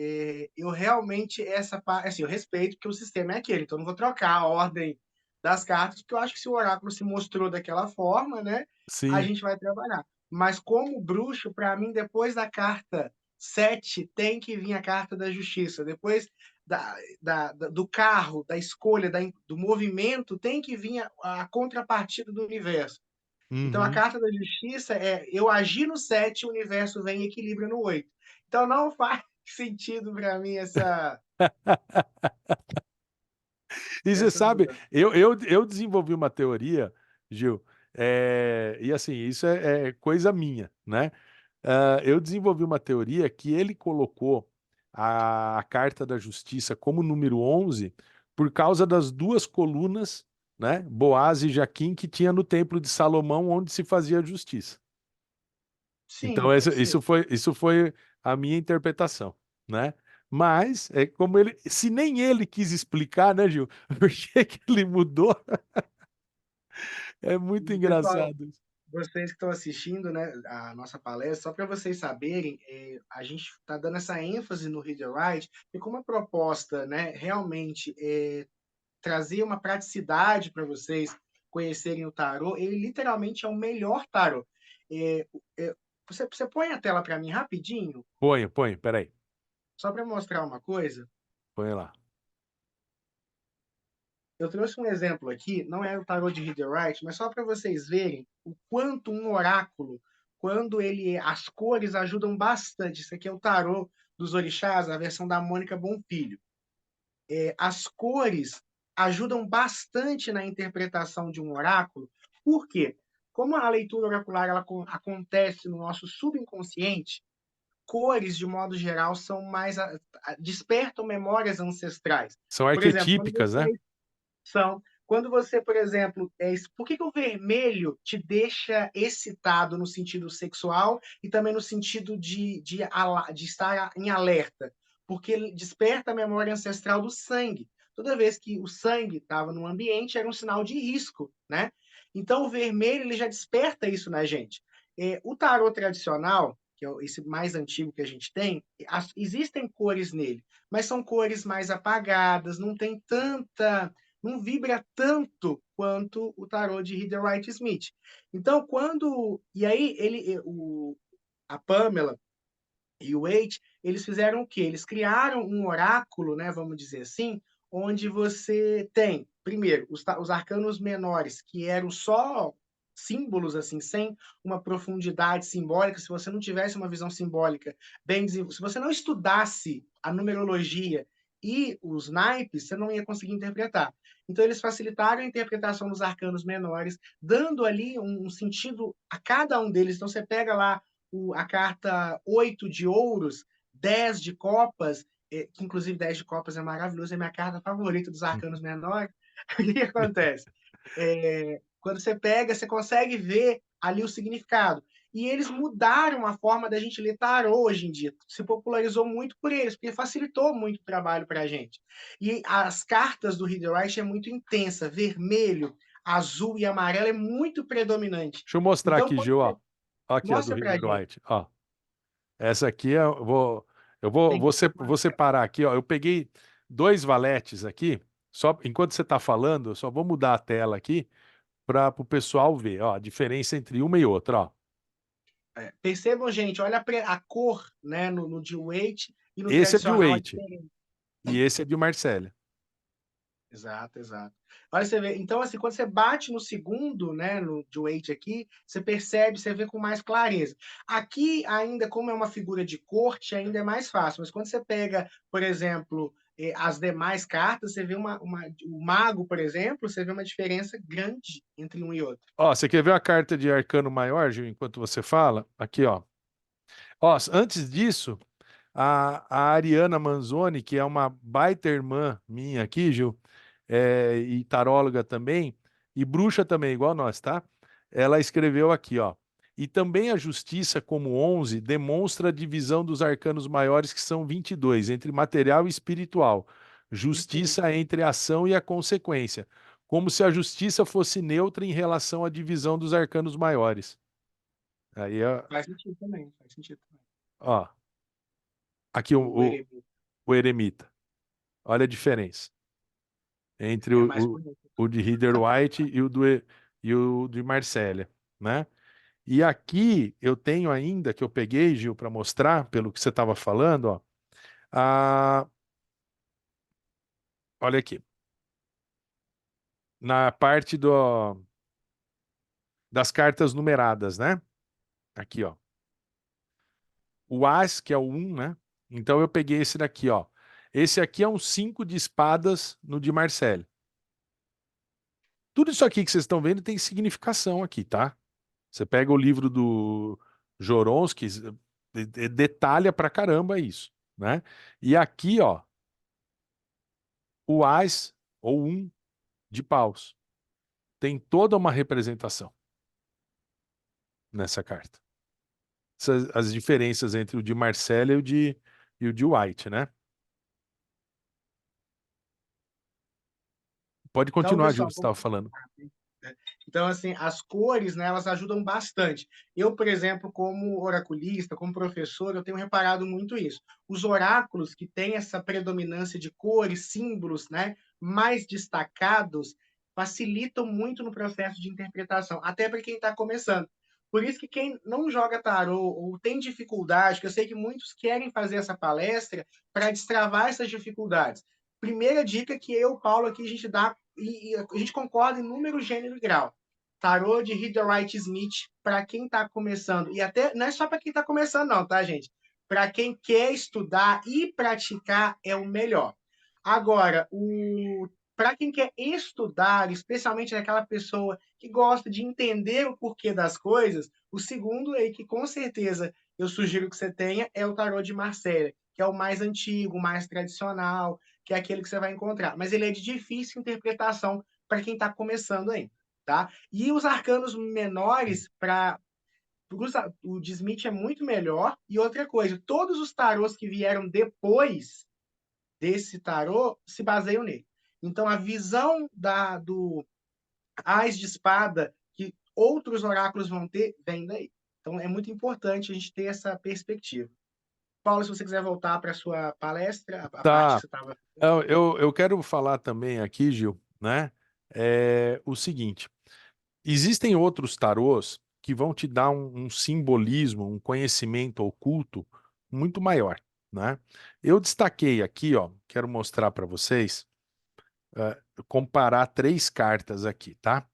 eu realmente, essa parte, assim, eu respeito que o sistema é aquele, então eu não vou trocar a ordem das cartas, porque eu acho que se o oráculo se mostrou daquela forma, né, a Sim. gente vai trabalhar. Mas como bruxo, para mim, depois da carta 7 tem que vir a carta da justiça. Depois do carro, da escolha, do movimento, tem que vir a contrapartida do universo. Então, a Uhum. carta da justiça é eu agir no 7, o universo vem e equilibra no 8. Então, não faz sentido para mim E você essa sabe, mudança. eu desenvolvi uma teoria, Gil, e assim, isso é coisa minha, né? Eu desenvolvi uma teoria que ele colocou a carta da justiça como número 11 por causa das duas colunas, né, Boaz e Jaquim, que tinha no Templo de Salomão, onde se fazia a justiça. Sim, Então, pode ser. isso foi a minha interpretação, né? Mas, é como ele, se nem ele quis explicar, né, Gil? Por que que ele mudou? É muito E, pessoal, engraçado isso. vocês que estão assistindo, né, a nossa palestra, só para vocês saberem, a gente está dando essa ênfase no Reader Write, e como a proposta, né, realmente trazer uma praticidade para vocês conhecerem o tarô, ele literalmente é o melhor tarô. É, você põe a tela para mim rapidinho, Põe, peraí. só para mostrar uma coisa. Põe lá. Eu trouxe um exemplo aqui, não é o tarô de Rider-Waite, mas só para vocês verem o quanto um oráculo, quando as cores ajudam bastante. Isso aqui é o tarô dos orixás, a versão da Mônica Bonfilho. As cores ajudam bastante na interpretação de um oráculo. Por quê? Como a leitura oracular acontece no nosso subconsciente, cores, de modo geral, são mais despertam memórias ancestrais. São Por exemplo, arquetípicas, né? quando você, por exemplo, por que o vermelho te deixa excitado no sentido sexual e também no sentido de estar em alerta? Porque ele desperta a memória ancestral do sangue. Toda vez que o sangue estava no ambiente, era um sinal de risco, né? Então, o vermelho ele já desperta isso na gente. O tarô tradicional, que é esse mais antigo que a gente tem, existem cores nele, mas são cores mais apagadas, não vibra tanto quanto o tarô de Rider-Waite-Smith. Então, e aí a Pamela e o Waite, eles fizeram o quê? Eles criaram um oráculo, né, vamos dizer assim, onde você tem, primeiro, os arcanos menores, que eram só símbolos, assim, sem uma profundidade simbólica. Se você não tivesse uma visão simbólica bem desenvolvida, se você não estudasse a numerologia e os naipes, você não ia conseguir interpretar. Então, eles facilitaram a interpretação dos arcanos menores, dando ali um sentido a cada um deles. Então, você pega lá a carta 8 de ouros, 10 de copas, que inclusive 10 de copas é maravilhoso, é minha carta favorita dos arcanos menores. O que acontece? Quando você pega, você consegue ver ali o significado. E eles mudaram a forma da gente ler tarô hoje em dia. Se popularizou muito por eles, porque facilitou muito o trabalho para a gente. E as cartas do Rider-Waite é muito intensa, vermelho, azul e amarelo é muito predominante. Deixa eu mostrar Então, aqui, quando Gil, você ó. Aqui, ó, do mostra para a Rider gente, White, ó. Essa aqui tem que ser vou separar aqui, ó. Eu peguei dois valetes aqui, só enquanto você está falando, eu só vou mudar a tela aqui para o pessoal ver, ó, a diferença entre uma e outra, ó. Percebam, gente, olha a cor, né, no de weight e no Esse é de tradicional é Waite diferente. e esse é de Marcélia. Exato, exato. Olha, você vê, então, assim, quando você bate no segundo, né, no de weight aqui, você percebe, você vê com mais clareza. Aqui, ainda, como é uma figura de corte, ainda é mais fácil, mas quando você pega, por exemplo, as demais cartas, você vê o mago, por exemplo, você vê uma diferença grande entre um e outro. Ó, você quer ver a carta de arcano maior, Gil, enquanto você fala? Aqui, ó. Ó, antes disso, A Ariana Manzoni, que é uma baita irmã minha aqui, Gil, e taróloga também, e bruxa também, igual nós, tá? Ela escreveu aqui, ó. E também a justiça, como 11, demonstra a divisão dos arcanos maiores, que são 22, entre material e espiritual. Perfeito. Justiça entre a ação e a consequência. Como se a justiça fosse neutra em relação à divisão dos arcanos maiores. Aí, Faz sentido também, faz sentido também. ó, aqui O eremita o eremita. Olha a diferença entre é mais bonito. o de Rider White e o de Marsella, né? E aqui eu tenho ainda, que eu peguei, Gil, para mostrar, pelo que você estava falando, ó, a, olha aqui, na parte das cartas numeradas, né? Aqui, ó. O As, que é o 1, né? Então eu peguei esse daqui, ó. Esse aqui é um 5 de espadas no de Marcelle. Tudo isso aqui que vocês estão vendo tem significação aqui, tá? Você pega o livro do Joronsky, detalha pra caramba isso, né? E aqui, ó, o As, ou 1 de paus, tem toda uma representação nessa carta. As diferenças entre o de Marcella e o de White, né? Pode Então, continuar, Gil, pessoal, você estava falando. né? Então, assim, as cores, né, elas ajudam bastante. Eu, por exemplo, como oraculista, como professor, eu tenho reparado muito isso. Os oráculos que têm essa predominância de cores, símbolos, né, mais destacados, facilitam muito no processo de interpretação, até para quem está começando. Por isso que quem não joga tarô ou tem dificuldade, que eu sei que muitos querem fazer essa palestra para destravar essas dificuldades. Primeira dica que eu, Paulo, aqui a gente dá e a gente concorda em número, gênero e grau. Tarô de Rider-Waite-Smith para quem está começando. E até não é só para quem está começando, não, tá, gente? Para quem quer estudar e praticar é o melhor. Agora, para quem quer estudar, especialmente aquela pessoa que gosta de entender o porquê das coisas, o segundo aí que com certeza eu sugiro que você tenha é o tarô de Marselha, que é o mais antigo, o mais tradicional, que é aquele que você vai encontrar. Mas ele é de difícil interpretação para quem está começando aí, tá? E os arcanos menores, para o de Smith é muito melhor. E outra coisa, todos os tarôs que vieram depois desse tarô se baseiam nele. Então, a visão do Ás de Espada que outros oráculos vão ter, vem daí. Então, é muito importante a gente ter essa perspectiva. Paulo, se você quiser voltar para a sua palestra, a parte que Tá. você estava. Eu quero falar também aqui, Gil, né? O seguinte: existem outros tarôs que vão te dar um simbolismo, um conhecimento oculto muito maior, né? Eu destaquei aqui, ó, quero mostrar para vocês, comparar três cartas aqui, tá?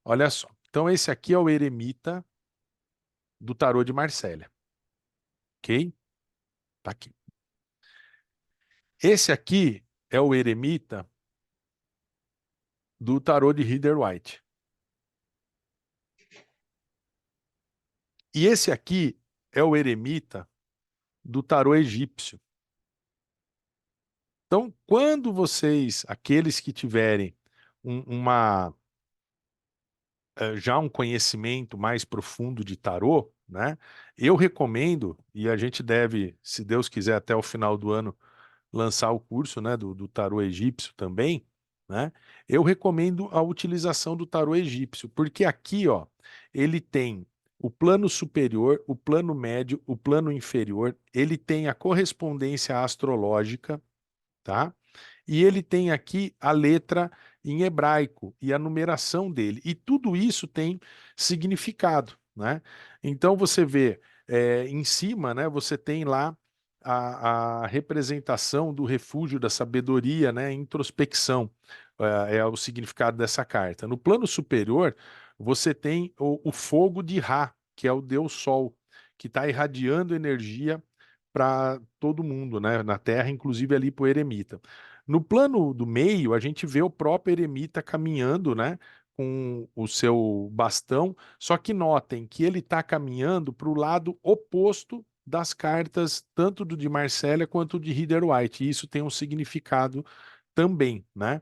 Olha só. Então, esse aqui é o eremita do tarô de Marsella, ok? Tá aqui. Esse aqui é o eremita do tarô de Rider-Waite. E esse aqui é o eremita do tarô egípcio. Então, quando vocês, aqueles que tiverem uma já um conhecimento mais profundo de tarô, né? Eu recomendo, e a gente deve, se Deus quiser, até o final do ano, lançar o curso, né, do tarô egípcio também, né? Eu recomendo a utilização do tarô egípcio, porque aqui, ó, ele tem o plano superior, o plano médio, o plano inferior, ele tem a correspondência astrológica, tá? E ele tem aqui a letra em hebraico e a numeração dele. E tudo isso tem significado, né? Então você vê em cima, né? Você tem lá a representação do refúgio da sabedoria, né? Introspecção é o significado dessa carta. No plano superior, você tem o fogo de Ra, que é o Deus Sol, que está irradiando energia para todo mundo, né? Na Terra, inclusive ali para o eremita. No plano do meio, a gente vê o próprio eremita caminhando, né, com o seu bastão, só que notem que ele está caminhando para o lado oposto das cartas, tanto do de Marsella quanto de Rider-Waite. E isso tem um significado também, né?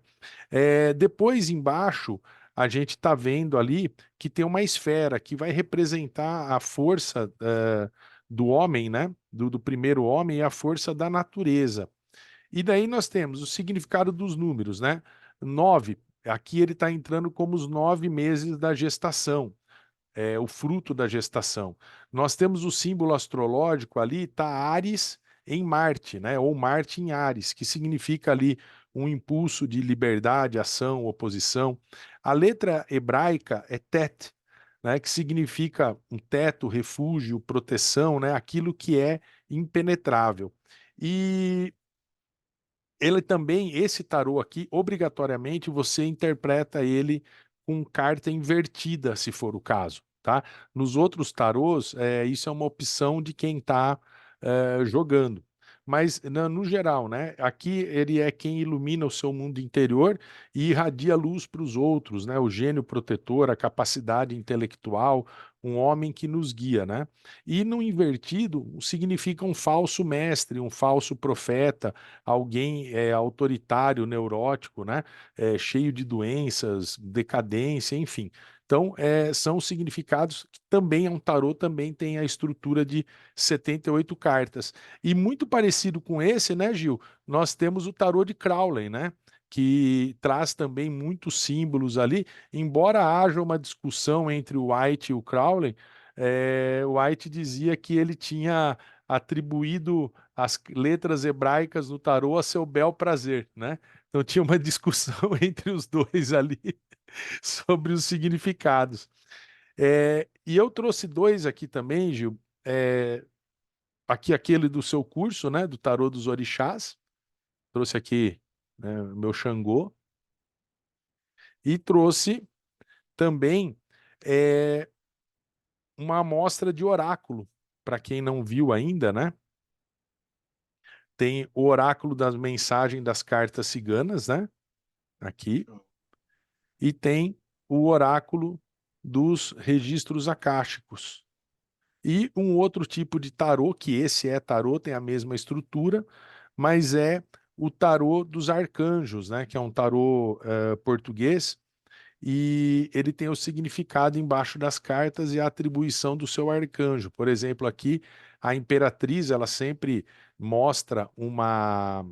Depois, embaixo, a gente está vendo ali que tem uma esfera que vai representar a força do homem, né? Do primeiro homem e a força da natureza. E daí nós temos o significado dos números, né? 9, aqui ele está entrando como os 9 meses da gestação, o fruto da gestação. Nós temos o símbolo astrológico ali, está Áries em Marte, né? Ou Marte em Áries, que significa ali um impulso de liberdade, ação, oposição. A letra hebraica é Tet, né? Que significa um teto, refúgio, proteção, né? Aquilo que é impenetrável. E ele também, esse tarô aqui, obrigatoriamente você interpreta ele com carta invertida, se for o caso, tá? Nos outros tarôs, isso é uma opção de quem está jogando. Mas, no geral, né? Aqui ele é quem ilumina o seu mundo interior e irradia luz para os outros, né? O gênio protetor, a capacidade intelectual, um homem que nos guia, né? E no invertido significa um falso mestre, um falso profeta, alguém autoritário, neurótico, né? Cheio de doenças, decadência, enfim. Então, são significados que também é um tarô, também tem a estrutura de 78 cartas. E muito parecido com esse, né, Gil? Nós temos o tarô de Crowley, né? Que traz também muitos símbolos ali, embora haja uma discussão entre o White e o Crowley, o White dizia que ele tinha atribuído as letras hebraicas no tarô a seu bel prazer, né? Então tinha uma discussão entre os dois ali sobre os significados. E eu trouxe dois aqui também, Gil. Aqui aquele do seu curso, né? Do tarô dos orixás. Trouxe aqui, né, o meu Xangô. E trouxe também é, uma amostra de oráculo. Para quem não viu ainda, né? Tem o oráculo das mensagens das cartas ciganas, né? Aqui. E tem o oráculo dos registros akáshicos. E um outro tipo de tarô, que esse é tarô, tem a mesma estrutura, mas é o tarô dos arcanjos, né? Que é um tarô português, e ele tem o significado embaixo das cartas e a atribuição do seu arcanjo. Por exemplo, aqui a imperatriz, ela sempre mostra uma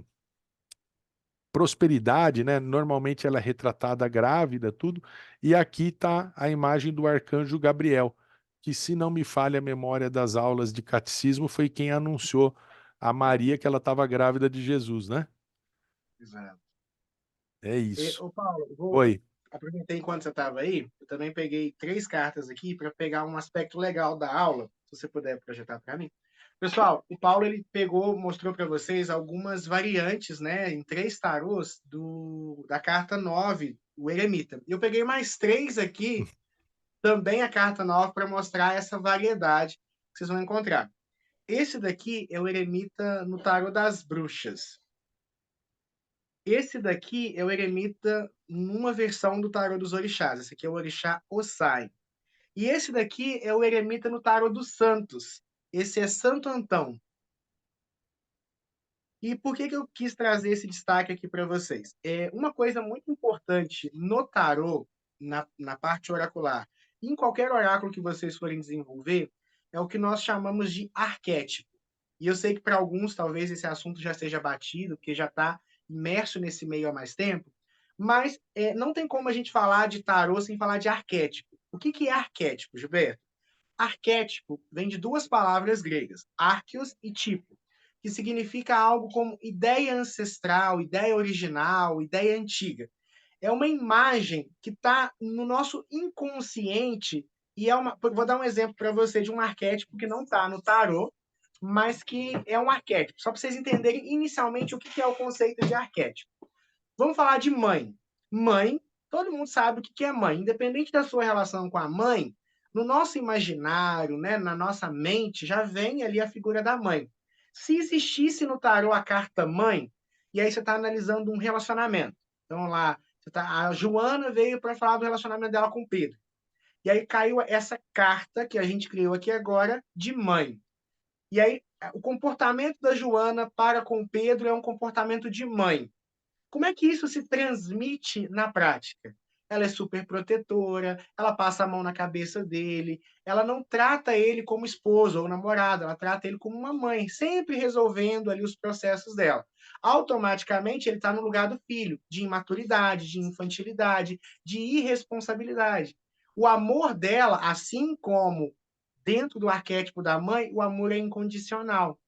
prosperidade, né? Normalmente ela é retratada grávida, tudo. E aqui está a imagem do arcanjo Gabriel, que, se não me falha a memória das aulas de catecismo, foi quem anunciou a Maria que ela estava grávida de Jesus, né? Exato. É isso. Ô Paulo, Oi. aproveitei enquanto você estava aí, eu também peguei 3 cartas aqui para pegar um aspecto legal da aula, se você puder projetar para mim. Pessoal, o Paulo ele pegou, mostrou para vocês algumas variantes, né, em 3 tarôs da carta 9, o Eremita. Eu peguei mais 3 aqui, também a carta 9, para mostrar essa variedade que vocês vão encontrar. Esse daqui é o Eremita no tarô das bruxas. Esse daqui é o Eremita numa versão do tarô dos orixás. Esse aqui é o orixá Osai. E esse daqui é o Eremita no tarô dos santos. Esse é Santo Antão. E por que eu quis trazer esse destaque aqui para vocês? Uma coisa muito importante no tarô, na parte oracular, em qualquer oráculo que vocês forem desenvolver, é o que nós chamamos de arquétipo. E eu sei que para alguns talvez esse assunto já seja batido, porque já está imerso nesse meio há mais tempo, mas não tem como a gente falar de tarô sem falar de arquétipo. O que é arquétipo, Gilberto? Arquétipo vem de 2 palavras gregas, arqueos e tipo, que significa algo como ideia ancestral, ideia original, ideia antiga. É uma imagem que está no nosso inconsciente e vou dar um exemplo para você de um arquétipo que não está no tarô, mas que é um arquétipo, só para vocês entenderem inicialmente o que é o conceito de arquétipo. Vamos falar de mãe. Mãe, todo mundo sabe o que é mãe. Independente da sua relação com a mãe, no nosso imaginário, né, na nossa mente, já vem ali a figura da mãe. Se existisse no tarô a carta mãe, e aí você está analisando um relacionamento. Então lá, a Joana veio para falar do relacionamento dela com o Pedro. E aí caiu essa carta que a gente criou aqui agora de mãe. E aí, o comportamento da Joana para com o Pedro é um comportamento de mãe. Como é que isso se transmite na prática? Ela é super protetora, ela passa a mão na cabeça dele, ela não trata ele como esposo ou namorado, ela trata ele como uma mãe, sempre resolvendo ali os processos dela. Automaticamente ele está no lugar do filho, de imaturidade, de infantilidade, de irresponsabilidade. O amor dela, assim como dentro do arquétipo da mãe, o amor é incondicional.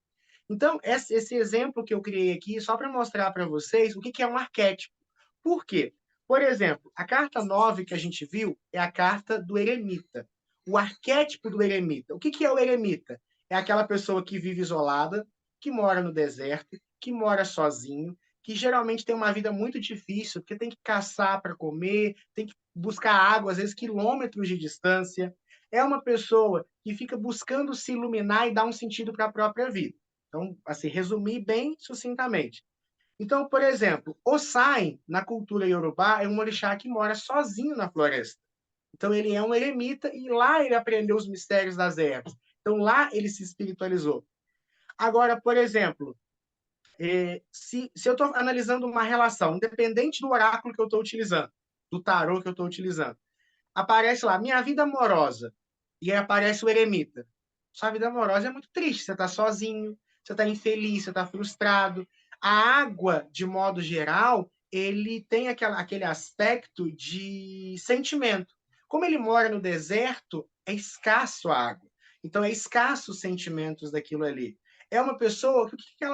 Então, esse exemplo que eu criei aqui, só para mostrar para vocês o que que é um arquétipo. Por quê? Por exemplo, a carta 9 que a gente viu é a carta do eremita. O arquétipo do eremita. O que que é o eremita? É aquela pessoa que vive isolada, que mora no deserto, que mora sozinho, que geralmente tem uma vida muito difícil, porque tem que caçar para comer, tem que buscar água, às vezes quilômetros de distância. É uma pessoa que fica buscando se iluminar e dar um sentido para a própria vida. Então, assim, resumir bem sucintamente. Então, por exemplo, Osai, na cultura iorubá, é um orixá que mora sozinho na floresta. Então, ele é um eremita e lá ele aprendeu os mistérios das ervas. Então, lá ele se espiritualizou. Agora, por exemplo, se eu estou analisando uma relação, independente do oráculo que eu estou utilizando, do tarô que eu estou utilizando, aparece lá, minha vida amorosa, e aí aparece o eremita. Sua vida amorosa é muito triste, você está sozinho, você está infeliz, você está frustrado. A água, de modo geral, ele tem aquele aspecto de sentimento. Como ele mora no deserto, é escasso a água. Então, é escasso os sentimentos daquilo ali. É uma pessoa, o que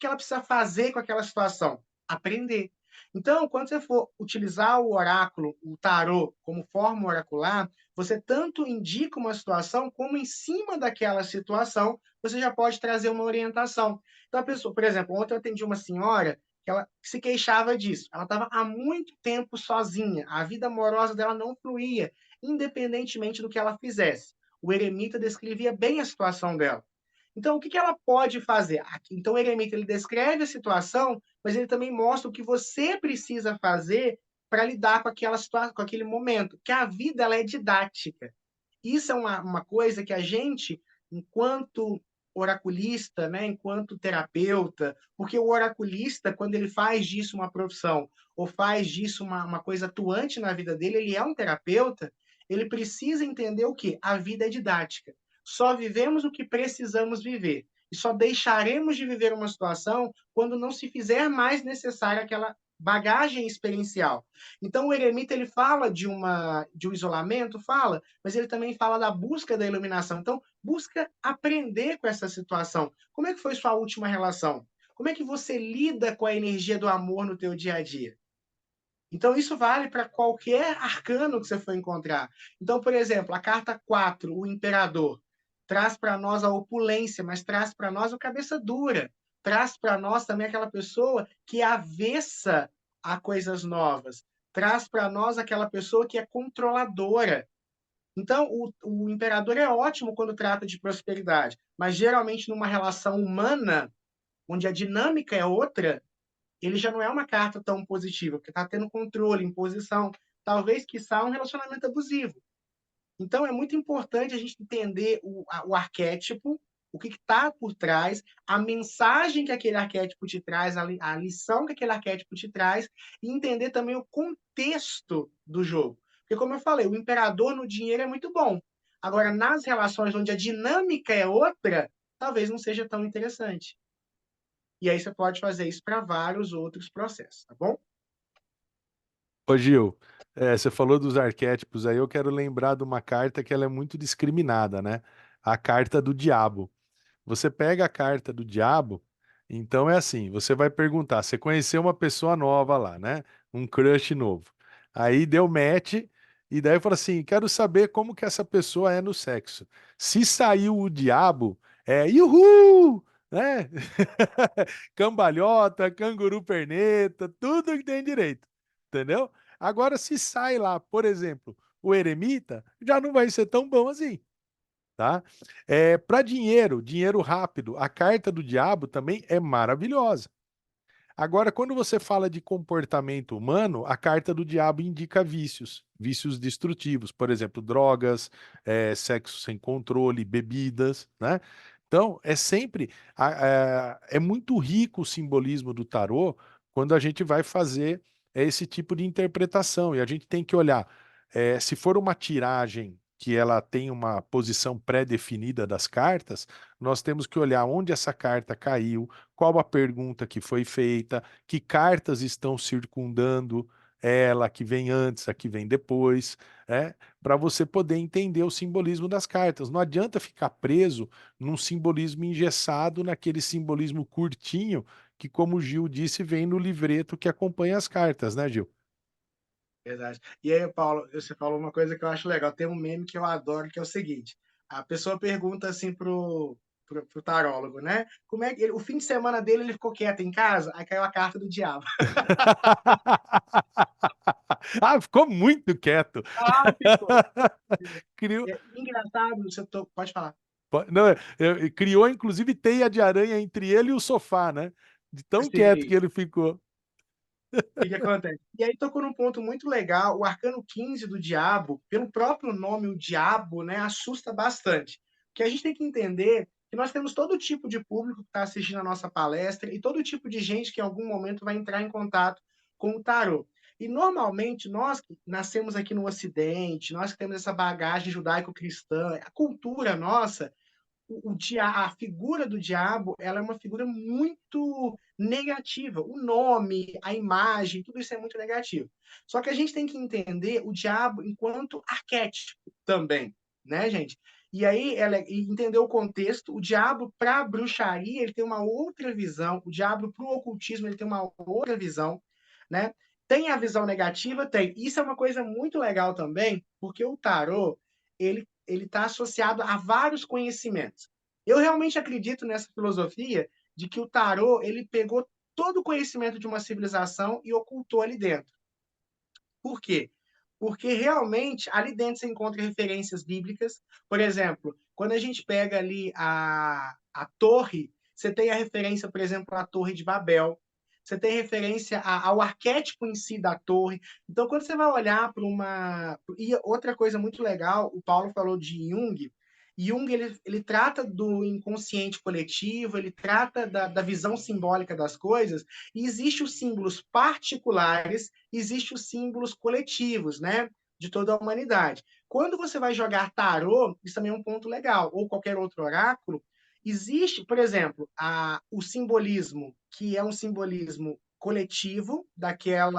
ela precisa fazer com aquela situação? Aprender. Então, quando você for utilizar o oráculo, o tarô, como forma oracular, você tanto indica uma situação, como em cima daquela situação, você já pode trazer uma orientação. Então, a pessoa, por exemplo, ontem eu atendi uma senhora que ela se queixava disso. Ela estava há muito tempo sozinha, a vida amorosa dela não fluía, independentemente do que ela fizesse. O eremita descrevia bem a situação dela. Então, o que ela pode fazer? Então, o eremita ele descreve a situação, mas ele também mostra o que você precisa fazer para lidar com aquela situação, com aquele momento. Que a vida ela é didática. Isso é uma coisa que a gente, enquanto oraculista, né, enquanto terapeuta, porque o oraculista, quando ele faz disso uma profissão, ou faz disso uma coisa atuante na vida dele, ele é um terapeuta, ele precisa entender o que? A vida é didática. Só vivemos o que precisamos viver. E só deixaremos de viver uma situação quando não se fizer mais necessária aquela bagagem experiencial. Então, o eremita ele fala de um isolamento, fala, mas ele também fala da busca da iluminação. Então, busca aprender com essa situação. Como é que foi sua última relação? Como é que você lida com a energia do amor no teu dia a dia? Então, isso vale para qualquer arcano que você for encontrar. Então, por exemplo, a carta 4, o imperador, traz para nós a opulência, mas traz para nós o cabeça dura. Traz para nós também aquela pessoa que é avessa a coisas novas. Traz para nós aquela pessoa que é controladora. Então, o imperador é ótimo quando trata de prosperidade, mas geralmente numa relação humana, onde a dinâmica é outra, ele já não é uma carta tão positiva, porque está tendo controle, imposição, talvez, quiçá, um relacionamento abusivo. Então, é muito importante a gente entender o arquétipo, o que está por trás, a mensagem que aquele arquétipo te traz, a lição que aquele arquétipo te traz, e entender também o contexto do jogo. Porque, como eu falei, o imperador no dinheiro é muito bom. Agora, nas relações onde a dinâmica é outra, talvez não seja tão interessante. E aí você pode fazer isso para vários outros processos, tá bom? Ô Gil, você falou dos arquétipos aí, eu quero lembrar de uma carta que ela é muito discriminada, né? A carta do diabo. Você pega a carta do diabo, então é assim, você vai perguntar, você conheceu uma pessoa nova lá, né? Um crush novo. Aí deu match, e daí fala assim, quero saber como que essa pessoa é no sexo. Se saiu o diabo, é Yuhu! Né? Cambalhota, canguru perneta, tudo que tem direito. Entendeu? Agora, se sai lá, por exemplo, o eremita, já não vai ser tão bom assim, tá? Para dinheiro, dinheiro rápido, a carta do diabo também é maravilhosa. Agora, quando você fala de comportamento humano, a carta do diabo indica vícios, vícios destrutivos, por exemplo, drogas, sexo sem controle, bebidas, né? Então, é sempre é muito rico o simbolismo do tarô quando a gente vai fazer esse tipo de interpretação. E a gente tem que olhar, se for uma tiragem que ela tem uma posição pré-definida das cartas, nós temos que olhar onde essa carta caiu, qual a pergunta que foi feita, que cartas estão circundando ela, a que vem antes, a que vem depois, né? Para você poder entender o simbolismo das cartas. Não adianta ficar preso num simbolismo engessado, naquele simbolismo curtinho, que, como o Gil disse, vem no livreto que acompanha as cartas, né, Gil? Verdade. E aí, Paulo, você falou uma coisa que eu acho legal. Tem um meme que eu adoro, que é o seguinte: a pessoa pergunta assim pro tarólogo, né? Como é que o fim de semana dele ele ficou quieto em casa? Aí caiu a carta do diabo. Ah, ficou muito quieto. Ah, ficou. Criou, É engraçado, pode falar. não, criou inclusive teia de aranha entre ele e o sofá, né? De tão quieto que Assim, ele ficou. o que que acontece? E aí tocou num ponto muito legal, o arcano 15 do diabo, pelo próprio nome, o diabo, né, assusta bastante. Porque a gente tem que entender que nós temos todo tipo de público que está assistindo a nossa palestra e todo tipo de gente que em algum momento vai entrar em contato com o tarô. E normalmente nós que nascemos aqui no Ocidente, nós que temos essa bagagem judaico-cristã, a cultura nossa, a figura do diabo, ela é uma figura muito negativa. O nome, a imagem, tudo isso é muito negativo. Só que a gente tem que entender o diabo enquanto arquétipo também, né, gente? E aí, entender o contexto, o diabo para a bruxaria, ele tem uma outra visão, o diabo para o ocultismo, ele tem uma outra visão, né? Tem a visão negativa? Tem. Isso é uma coisa muito legal também, porque o tarô, ele está associado a vários conhecimentos. Eu realmente acredito nessa filosofia de que o tarô ele pegou todo o conhecimento de uma civilização e ocultou ali dentro. Por quê? Porque realmente ali dentro você encontra referências bíblicas. Por exemplo, quando a gente pega ali a torre, você tem a referência, por exemplo, à Torre de Babel. Você tem referência ao arquétipo em si da torre. Então, quando você vai olhar para uma. E outra coisa muito legal, o Paulo falou de Jung. Jung ele trata do inconsciente coletivo, ele trata da visão simbólica das coisas, e existem os símbolos particulares, existem os símbolos coletivos, né? De toda a humanidade. Quando você vai jogar tarô, isso também é um ponto legal, ou qualquer outro oráculo, existe, por exemplo, o simbolismo, que é um simbolismo coletivo daquela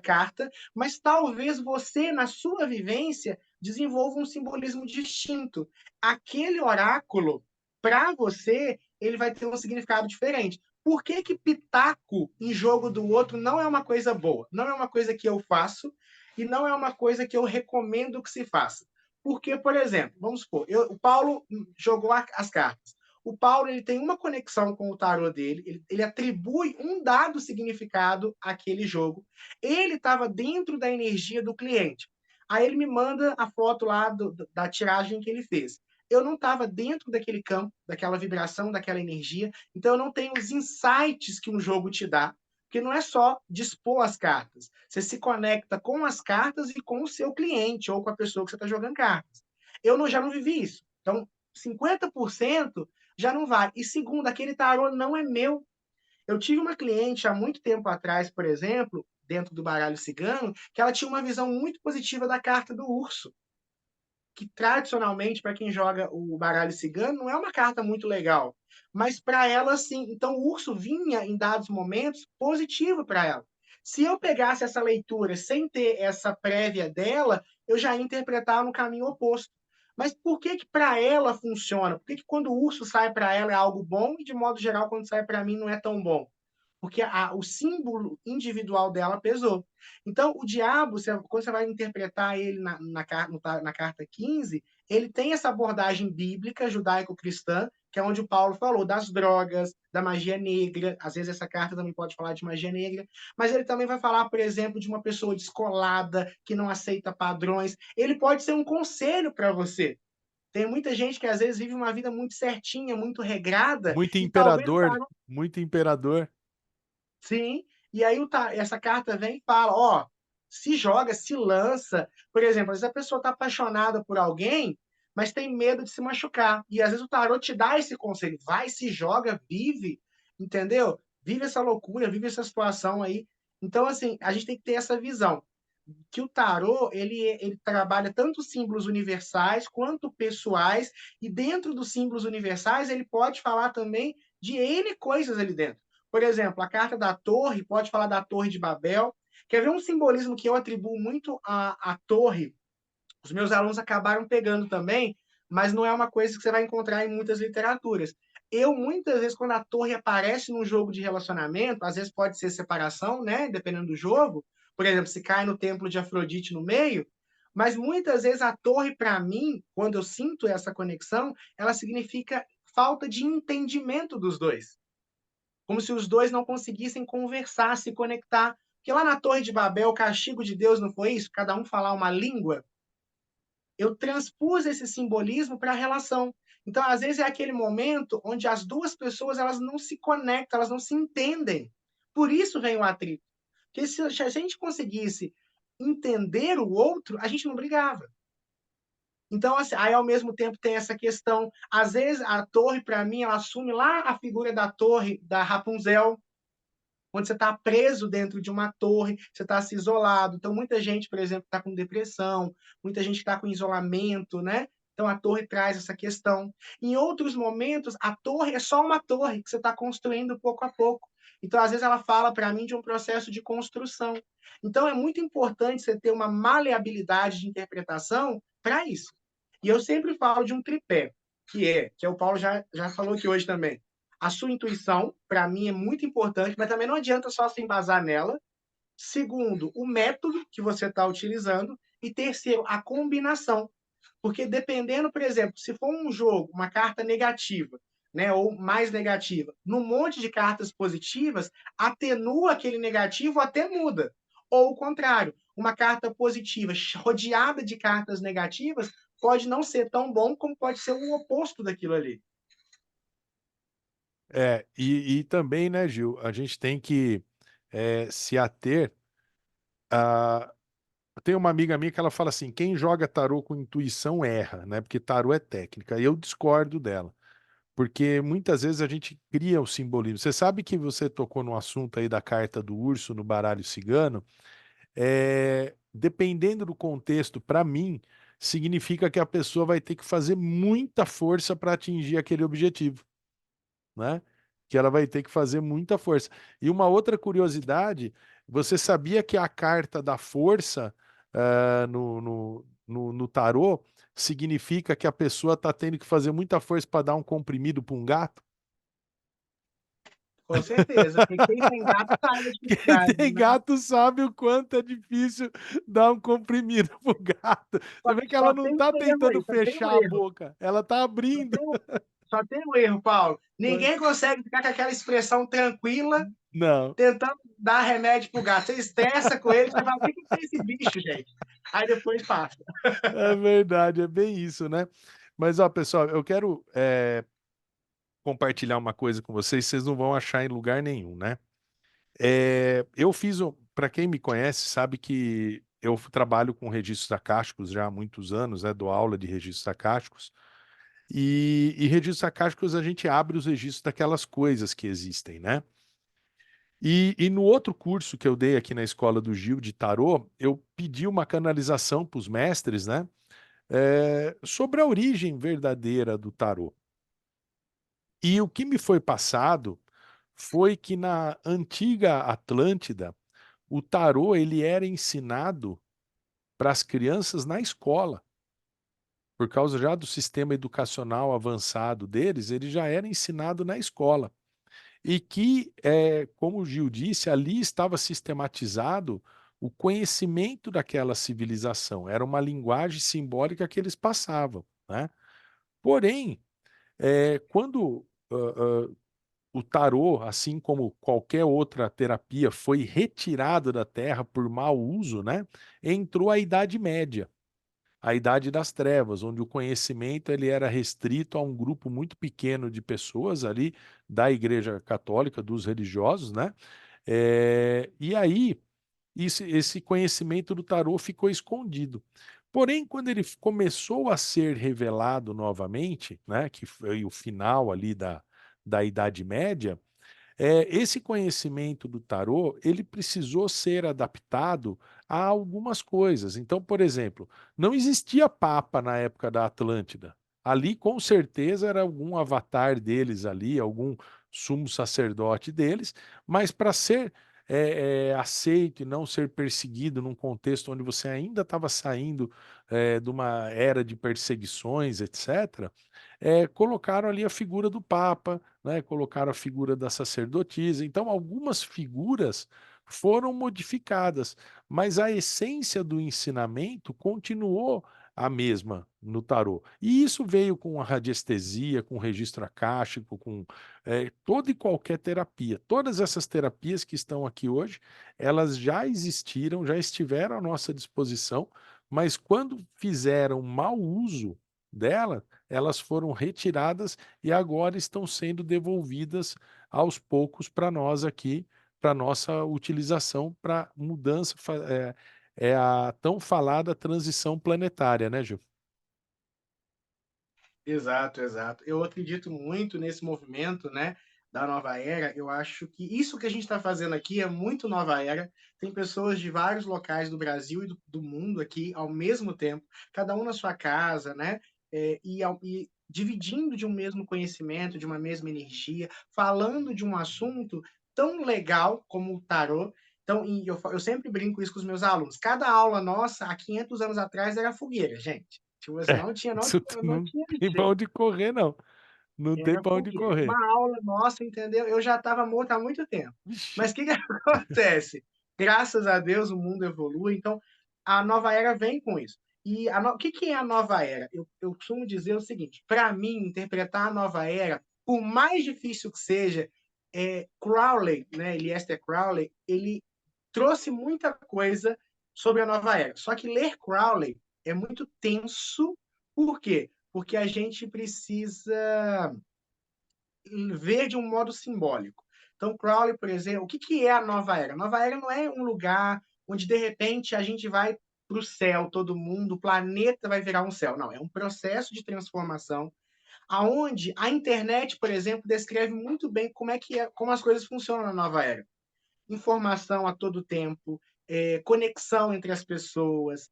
carta, mas talvez você, na sua vivência, desenvolva um simbolismo distinto. Aquele oráculo, para você, ele vai ter um significado diferente. Por que que pitaco em jogo do outro não é uma coisa boa? Não é uma coisa que eu faço e não é uma coisa que eu recomendo que se faça. Porque, por exemplo, vamos supor, o Paulo jogou as cartas. O Paulo ele tem uma conexão com o tarô dele, ele atribui um dado significado àquele jogo. Ele estava dentro da energia do cliente. Aí ele me manda a foto lá da tiragem que ele fez. Eu não estava dentro daquele campo, daquela vibração, daquela energia, então eu não tenho os insights que um jogo te dá, porque não é só dispor as cartas. Você se conecta com as cartas e com o seu cliente ou com a pessoa que você está jogando cartas. Já não vivi isso. Então, 50% já não vai. E segundo, aquele tarô não é meu. Eu tive uma cliente há muito tempo atrás, por exemplo, dentro do baralho cigano, que ela tinha uma visão muito positiva da carta do urso, que tradicionalmente, para quem joga o baralho cigano, não é uma carta muito legal. Mas para ela, sim. Então, o urso vinha, em dados momentos, positivo para ela. Se eu pegasse essa leitura sem ter essa prévia dela, eu já ia interpretar no caminho oposto. Mas por que que para ela funciona? Por que que quando o urso sai para ela é algo bom e, de modo geral, quando sai para mim não é tão bom? Porque o símbolo individual dela pesou. Então, o diabo, quando você vai interpretar ele na carta 15, ele tem essa abordagem bíblica, judaico-cristã, que é onde o Paulo falou das drogas, da magia negra. Às vezes essa carta também pode falar de magia negra, mas ele também vai falar, por exemplo, de uma pessoa descolada, que não aceita padrões. Ele pode ser um conselho para você. Tem muita gente que às vezes vive uma vida muito certinha, muito regrada, Muito e talvez o imperador, muito imperador. sim, e aí essa carta vem e fala, ó, se joga, se lança. Por exemplo, se a pessoa está apaixonada por alguém, mas tem medo de se machucar. E às vezes o tarô te dá esse conselho, vai, se joga, vive, entendeu? Vive essa loucura, vive essa situação aí. Então, assim, a gente tem que ter essa visão que o tarô ele trabalha tanto símbolos universais quanto pessoais, e dentro dos símbolos universais ele pode falar também de N coisas ali dentro. Por exemplo, a carta da torre pode falar da Torre de Babel. Quer ver um simbolismo que eu atribuo muito à torre? Os meus alunos acabaram pegando também, mas não é uma coisa que você vai encontrar em muitas literaturas. Eu, muitas vezes, quando a torre aparece num jogo de relacionamento, às vezes pode ser separação, né? Dependendo do jogo. Por exemplo, se cai no templo de Afrodite no meio. Mas muitas vezes a torre, para mim, quando eu sinto essa conexão, ela significa falta de entendimento dos dois. Como se os dois não conseguissem conversar, se conectar. Porque lá na Torre de Babel, o castigo de Deus não foi isso? Cada um falar uma língua? Eu transpus esse simbolismo para a relação. Então, às vezes, é aquele momento onde as duas pessoas elas não se conectam, elas não se entendem. Por isso vem o atrito. Porque se a gente conseguisse entender o outro, a gente não brigava. Então, assim, aí ao mesmo tempo tem essa questão. Às vezes, a torre, para mim, ela assume lá a figura da torre da Rapunzel, onde você está preso dentro de uma torre, você está se isolado. Então, muita gente, por exemplo, está com depressão, muita gente está com isolamento, né? Então, a torre traz essa questão. Em outros momentos, a torre é só uma torre que você está construindo pouco a pouco. Então, às vezes, ela fala para mim de um processo de construção. Então, é muito importante você ter uma maleabilidade de interpretação para isso. E eu sempre falo de um tripé, que o Paulo já falou aqui hoje também. A sua intuição, para mim, é muito importante, mas também não adianta só se embasar nela. Segundo, o método que você está utilizando. E terceiro, a combinação. Porque dependendo, por exemplo, se for um jogo, uma carta negativa, né, ou mais negativa, num monte de cartas positivas, atenua aquele negativo ou até muda. Ou o contrário, uma carta positiva rodeada de cartas negativas pode não ser tão bom como pode ser o oposto daquilo ali. E também, né, Gil, a gente tem que se ater a. Tem uma amiga minha que ela fala assim: quem joga tarô com intuição erra, né? Porque tarô é técnica. E eu discordo dela. Porque muitas vezes a gente cria o simbolismo. Você sabe que você tocou no assunto aí da carta do urso no baralho cigano. Dependendo do contexto, para mim, significa que a pessoa vai ter que fazer muita força para atingir aquele objetivo, né? Que ela vai ter que fazer muita força. E uma outra curiosidade, você sabia que a carta da força no tarô significa que a pessoa está tendo que fazer muita força para dar um comprimido para um gato? Com certeza. Porque quem tem gato sabe a Quem dificuldade, tem né? gato sabe o quanto é difícil dar um comprimido pro gato. Você vê que ela Só não tem tá um erro tentando aí, só tem um fechar a erro. boca, ela tá Só abrindo. tem um, só tem um erro, Paulo. Ninguém consegue ficar com aquela expressão tranquila Não, tentando dar remédio pro gato. Você estressa com ele, você fala, o que que tem esse bicho, gente? Aí depois passa. é verdade, é bem isso, né? Mas, ó, pessoal, eu quero compartilhar uma coisa com vocês, vocês não vão achar em lugar nenhum, né? Eu fiz, para quem me conhece, sabe que eu trabalho com registros acásticos já há muitos anos, né? Dou aula de registros acásticos. E registros acásticos a gente abre os registros daquelas coisas que existem, né? E no outro curso que eu dei aqui na escola do Gil de Tarô, eu pedi uma canalização para os mestres, né? Sobre a origem verdadeira do tarô. E o que me foi passado foi que na antiga Atlântida, o tarô ele era ensinado para as crianças na escola. Por causa já do sistema educacional avançado deles, ele já era ensinado na escola. E que, como o Gil disse, ali estava sistematizado o conhecimento daquela civilização. Era uma linguagem simbólica que eles passavam, né? Porém, quando o tarô, assim como qualquer outra terapia, foi retirado da Terra por mau uso, né? Entrou a Idade Média, a Idade das Trevas, onde o conhecimento ele era restrito a um grupo muito pequeno de pessoas ali da Igreja Católica, dos religiosos, né? E aí esse conhecimento do tarô ficou escondido. Porém, quando ele começou a ser revelado novamente, né, que foi o final ali da Idade Média, esse conhecimento do tarô, ele precisou ser adaptado a algumas coisas. Então, por exemplo, não existia papa na época da Atlântida. Ali, com certeza, era algum avatar deles ali, algum sumo sacerdote deles, mas para ser aceito e não ser perseguido num contexto onde você ainda estava saindo de uma era de perseguições, etc., colocaram ali a figura do Papa, né, colocaram a figura da sacerdotisa. Então, algumas figuras foram modificadas, mas a essência do ensinamento continuou a mesma no tarô. E isso veio com a radiestesia, com o registro acástico, com toda e qualquer terapia. Todas essas terapias que estão aqui hoje, elas já existiram, já estiveram à nossa disposição, mas quando fizeram mau uso dela, elas foram retiradas e agora estão sendo devolvidas aos poucos para nós aqui, para nossa utilização, para mudança, é a tão falada transição planetária, né, Gil? Exato, exato. Eu acredito muito nesse movimento, né, da nova era. Eu acho que isso que a gente está fazendo aqui é muito nova era. Tem pessoas de vários locais do Brasil e do mundo aqui ao mesmo tempo, cada um na sua casa, né, e dividindo de um mesmo conhecimento, de uma mesma energia, falando de um assunto tão legal como o tarô. Então, eu sempre brinco isso com os meus alunos. Cada aula nossa, há 500 anos atrás, era fogueira, gente. Tipo assim, É, não tinha, não isso tinha, não não tinha tem para jeito. onde correr não, não tem Era para onde fogueira. correr. Uma aula nossa, entendeu? Eu já estava morto há muito tempo. Vixe. Mas o que que acontece? Graças a Deus o mundo evolui, então a nova era vem com isso. E o que que é a nova era? Eu costumo dizer o seguinte: para mim, interpretar a nova era, por mais difícil que seja, Crowley, né, Aleister Crowley, ele trouxe muita coisa sobre a nova era. Só que ler Crowley é muito tenso. Por quê? Porque a gente precisa ver de um modo simbólico. Então, Crowley, por exemplo, o que que é a nova era? A nova era não é um lugar onde, de repente, a gente vai para o céu, todo mundo, o planeta vai virar um céu. Não, é um processo de transformação aonde a internet, por exemplo, descreve muito bem como as coisas funcionam na nova era. Informação a todo tempo, conexão entre as pessoas,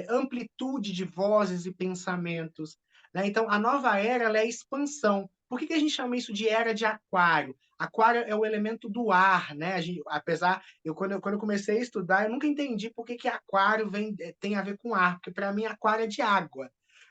amplitude de vozes e pensamentos. Né? Então, a nova era ela é expansão. Por que a gente chama isso de era de aquário? Aquário é o elemento do ar, né? Apesar, quando eu comecei a estudar, eu nunca entendi por que aquário tem a ver com ar, porque para mim aquário é de água,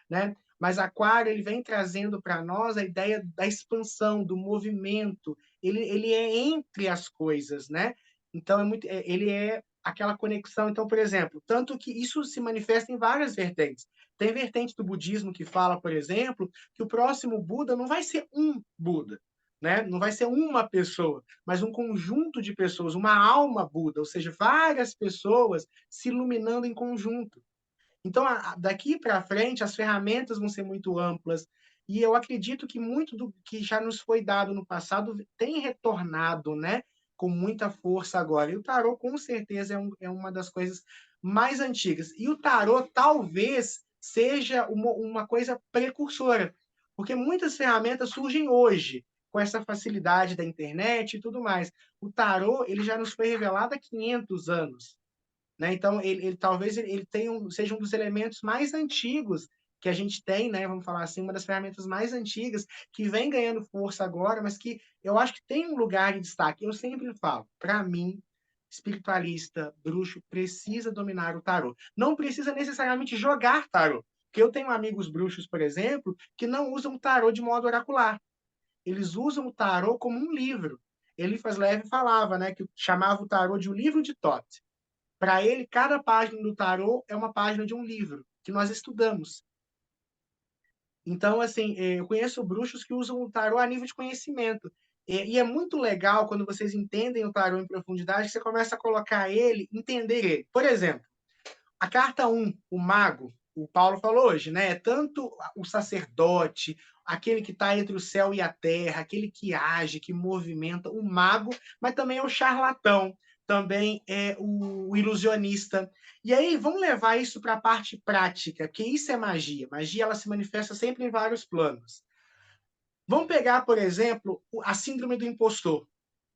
né? Mas aquário ele vem trazendo para nós a ideia da expansão, do movimento. Ele é entre as coisas, né? Então ele é aquela conexão. Então, por exemplo, tanto que isso se manifesta em várias vertentes. Tem vertente do budismo que fala, por exemplo, que o próximo Buda não vai ser um Buda, né? Não vai ser uma pessoa, mas um conjunto de pessoas, uma alma Buda, ou seja, várias pessoas se iluminando em conjunto. Então, daqui para frente, as ferramentas vão ser muito amplas. E eu acredito que muito do que já nos foi dado no passado tem retornado, né? Com muita força agora. E o tarô, com certeza, é uma das coisas mais antigas. E o tarô talvez seja uma coisa precursora, porque muitas ferramentas surgem hoje, com essa facilidade da internet e tudo mais. O tarô ele já nos foi revelado há 500 anos. Né? Então, ele talvez ele tenha seja um dos elementos mais antigos que a gente tem, né? Vamos falar assim, uma das ferramentas mais antigas que vem ganhando força agora, mas que eu acho que tem um lugar de destaque. Eu sempre falo, para mim, espiritualista, bruxo, precisa dominar o tarô. Não precisa necessariamente jogar tarô. Porque eu tenho amigos bruxos, por exemplo, que não usam o tarô de modo oracular. Eles usam o tarô como um livro. Eliphas Levi falava, né, que chamava o tarô de um livro de Thoth. Para ele, cada página do tarô é uma página de um livro que nós estudamos. Então, assim, eu conheço bruxos que usam o tarô a nível de conhecimento. E é muito legal quando vocês entendem o tarô em profundidade, que você começa a colocar ele, entender ele. Por exemplo, a carta 1, o mago, o Paulo falou hoje, né? É tanto o sacerdote, aquele que está entre o céu e a terra, aquele que age, que movimenta, o mago, mas também é o charlatão. também é o ilusionista. E aí, vamos levar isso para a parte prática, que isso é magia. Magia, ela se manifesta sempre em vários planos. Vamos pegar, por exemplo, a síndrome do impostor.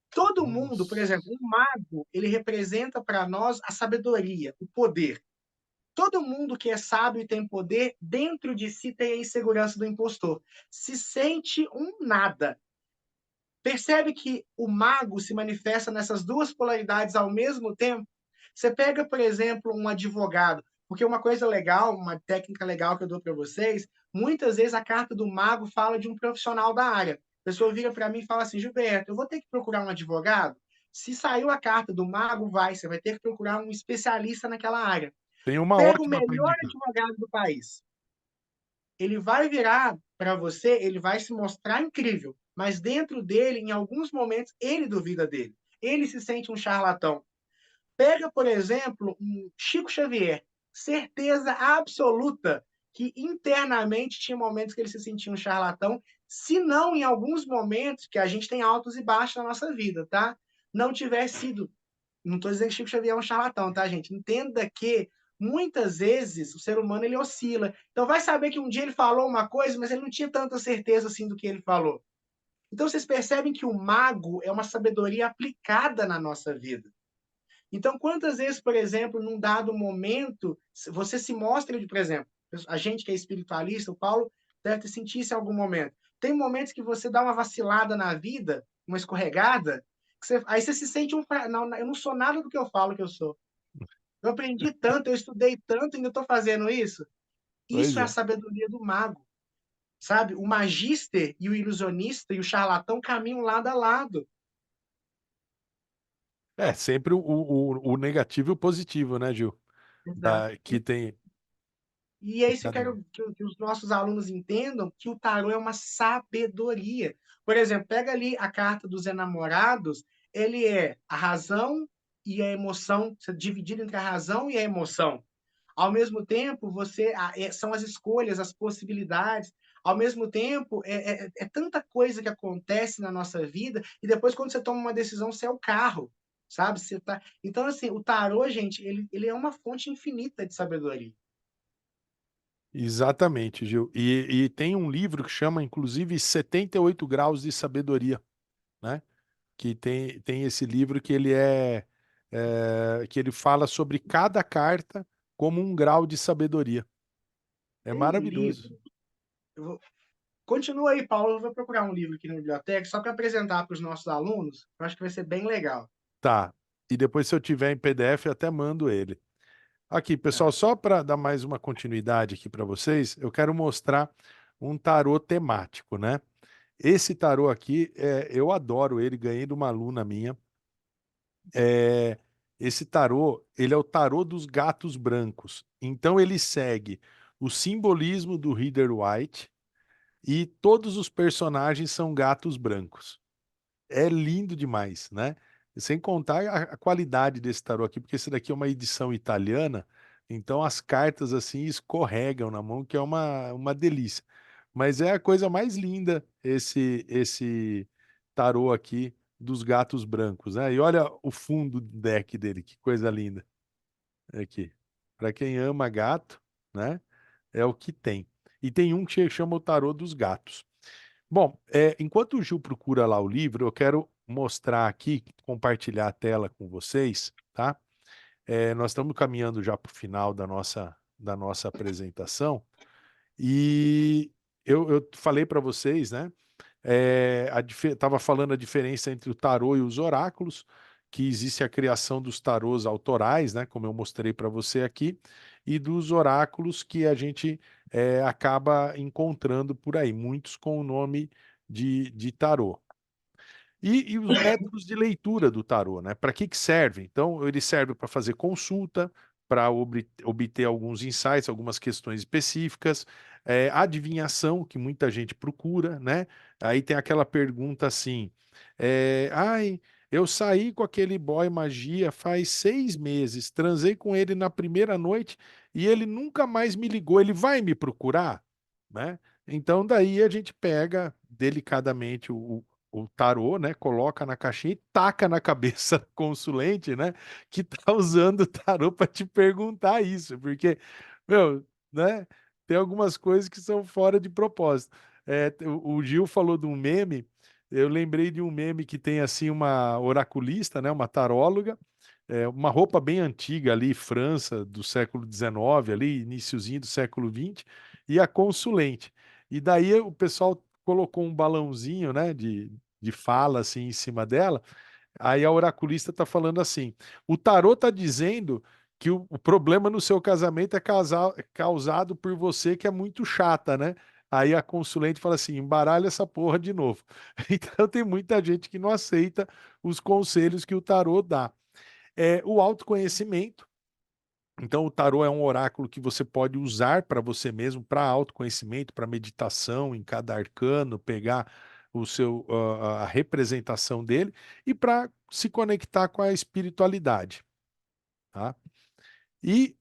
Todo mundo, por Nossa. exemplo, um mago, ele representa para nós a sabedoria, o poder. Todo mundo que é sábio e tem poder, dentro de si tem a insegurança do impostor. Se sente um nada. Percebe que o mago se manifesta nessas duas polaridades ao mesmo tempo? Você pega, por exemplo, um advogado, porque uma coisa legal, uma técnica legal que eu dou para vocês, muitas vezes a carta do mago fala de um profissional da área. A pessoa vira para mim e fala assim: Gilberto, eu vou ter que procurar um advogado? Se saiu a carta do mago, vai, você vai ter que procurar um especialista naquela área. Tem uma Pega o ótima para melhor indicar. advogado do país, ele vai virar para você, ele vai se mostrar incrível, mas dentro dele, em alguns momentos, ele duvida dele. Ele se sente um charlatão. Pega, por exemplo, um Chico Xavier, certeza absoluta que internamente tinha momentos que ele se sentia um charlatão, se não em alguns momentos, que a gente tem altos e baixos na nossa vida, tá? Não tivesse sido, não estou dizendo que Chico Xavier é um charlatão, tá, gente? Entenda que muitas vezes o ser humano ele oscila. Então vai saber que um dia ele falou uma coisa, mas ele não tinha tanta certeza assim do que ele falou. Então vocês percebem que o mago é uma sabedoria aplicada na nossa vida. Então, quantas vezes, por exemplo, num dado momento, você se mostra, por exemplo, a gente que é espiritualista, o Paulo deve ter sentido isso em algum momento. Tem momentos que você dá uma vacilada na vida, uma escorregada, aí você se sente um. Não, eu não sou nada do que eu falo que eu sou. Eu aprendi tanto, eu estudei tanto, e ainda estou fazendo isso. Pois Isso é a é. sabedoria do mago, sabe? O magíster e o ilusionista e o charlatão caminham lado a lado. É, sempre o negativo e o positivo, né, Gil? Exato. Que tem E é em isso que eu cada um. quero que os nossos alunos entendam, que o tarô é uma sabedoria. Por exemplo, pega ali a carta dos enamorados, ele é a razão e a emoção, você dividido entre a razão e a emoção. Ao mesmo tempo, são as escolhas, as possibilidades. Ao mesmo tempo, é tanta coisa que acontece na nossa vida, e depois, quando você toma uma decisão, você é o carro, sabe? Você tá... Então, assim, o tarô, gente, ele é uma fonte infinita de sabedoria. Exatamente, Gil. E tem um livro que chama, inclusive, 78 Graus de Sabedoria, né? Que tem esse livro que que ele fala sobre cada carta como um grau de sabedoria. É Tem um maravilhoso. livro. Continua aí, Paulo. Eu vou procurar um livro aqui na biblioteca só para apresentar para os nossos alunos. Eu acho que vai ser bem legal. Tá. E depois, se eu tiver em PDF, eu até mando ele. Aqui, pessoal, Tá. só para dar mais uma continuidade aqui para vocês, eu quero mostrar um tarô temático, né? Esse tarô aqui, eu adoro ele, ganhei de uma aluna minha. É, esse tarô, ele é o tarô dos gatos brancos. Então ele segue o simbolismo do Rider-Waite e todos os personagens são gatos brancos. É lindo demais, né? Sem contar a qualidade desse tarô aqui, porque esse daqui é uma edição italiana, então as cartas assim escorregam na mão, que é uma delícia. Mas é a coisa mais linda esse tarô aqui dos gatos brancos, né? E olha o fundo do deck dele, que coisa linda. Aqui. Para quem ama gato, né? É o que tem. E tem um que chama o tarô dos gatos. Bom, enquanto o Gil procura lá o livro, eu quero mostrar aqui, compartilhar a tela com vocês, tá? Nós estamos caminhando já para o final da nossa apresentação e eu falei para vocês, né? Estava falando a diferença entre o tarô e os oráculos, que existe a criação dos tarôs autorais, né? Como eu mostrei para você aqui, e dos oráculos que a gente acaba encontrando por aí, muitos com o nome de tarô. E os métodos de leitura do tarô, né? Para que serve? Então, ele serve para fazer consulta, para obter alguns insights, algumas questões específicas, adivinhação, que muita gente procura, né? Aí tem aquela pergunta assim: ai, eu saí com aquele boy magia faz 6 meses, transei com ele na primeira noite e ele nunca mais me ligou, ele vai me procurar? Né? Então, daí a gente pega delicadamente o tarô, né, coloca na caixinha e taca na cabeça do consulente, né, que tá usando o tarô para te perguntar isso, porque, meu, né, tem algumas coisas que são fora de propósito. O Gil falou de um meme, eu lembrei de um meme que tem, assim, uma oraculista, né, uma taróloga, uma roupa bem antiga ali, França, do século XIX ali, iniciozinho do século XX, e a consulente. E daí o pessoal colocou um balãozinho, né, de fala assim em cima dela. Aí a oraculista está falando assim: o tarô está dizendo que o problema no seu casamento é causado por você que é muito chata, né? Aí a consulente fala assim: embaralha essa porra de novo. Então tem muita gente que não aceita os conselhos que o tarô dá. O autoconhecimento. Então, o tarô é um oráculo que você pode usar para você mesmo, para autoconhecimento, para meditação em cada arcano, pegar a representação dele e para se conectar com a espiritualidade, tá? E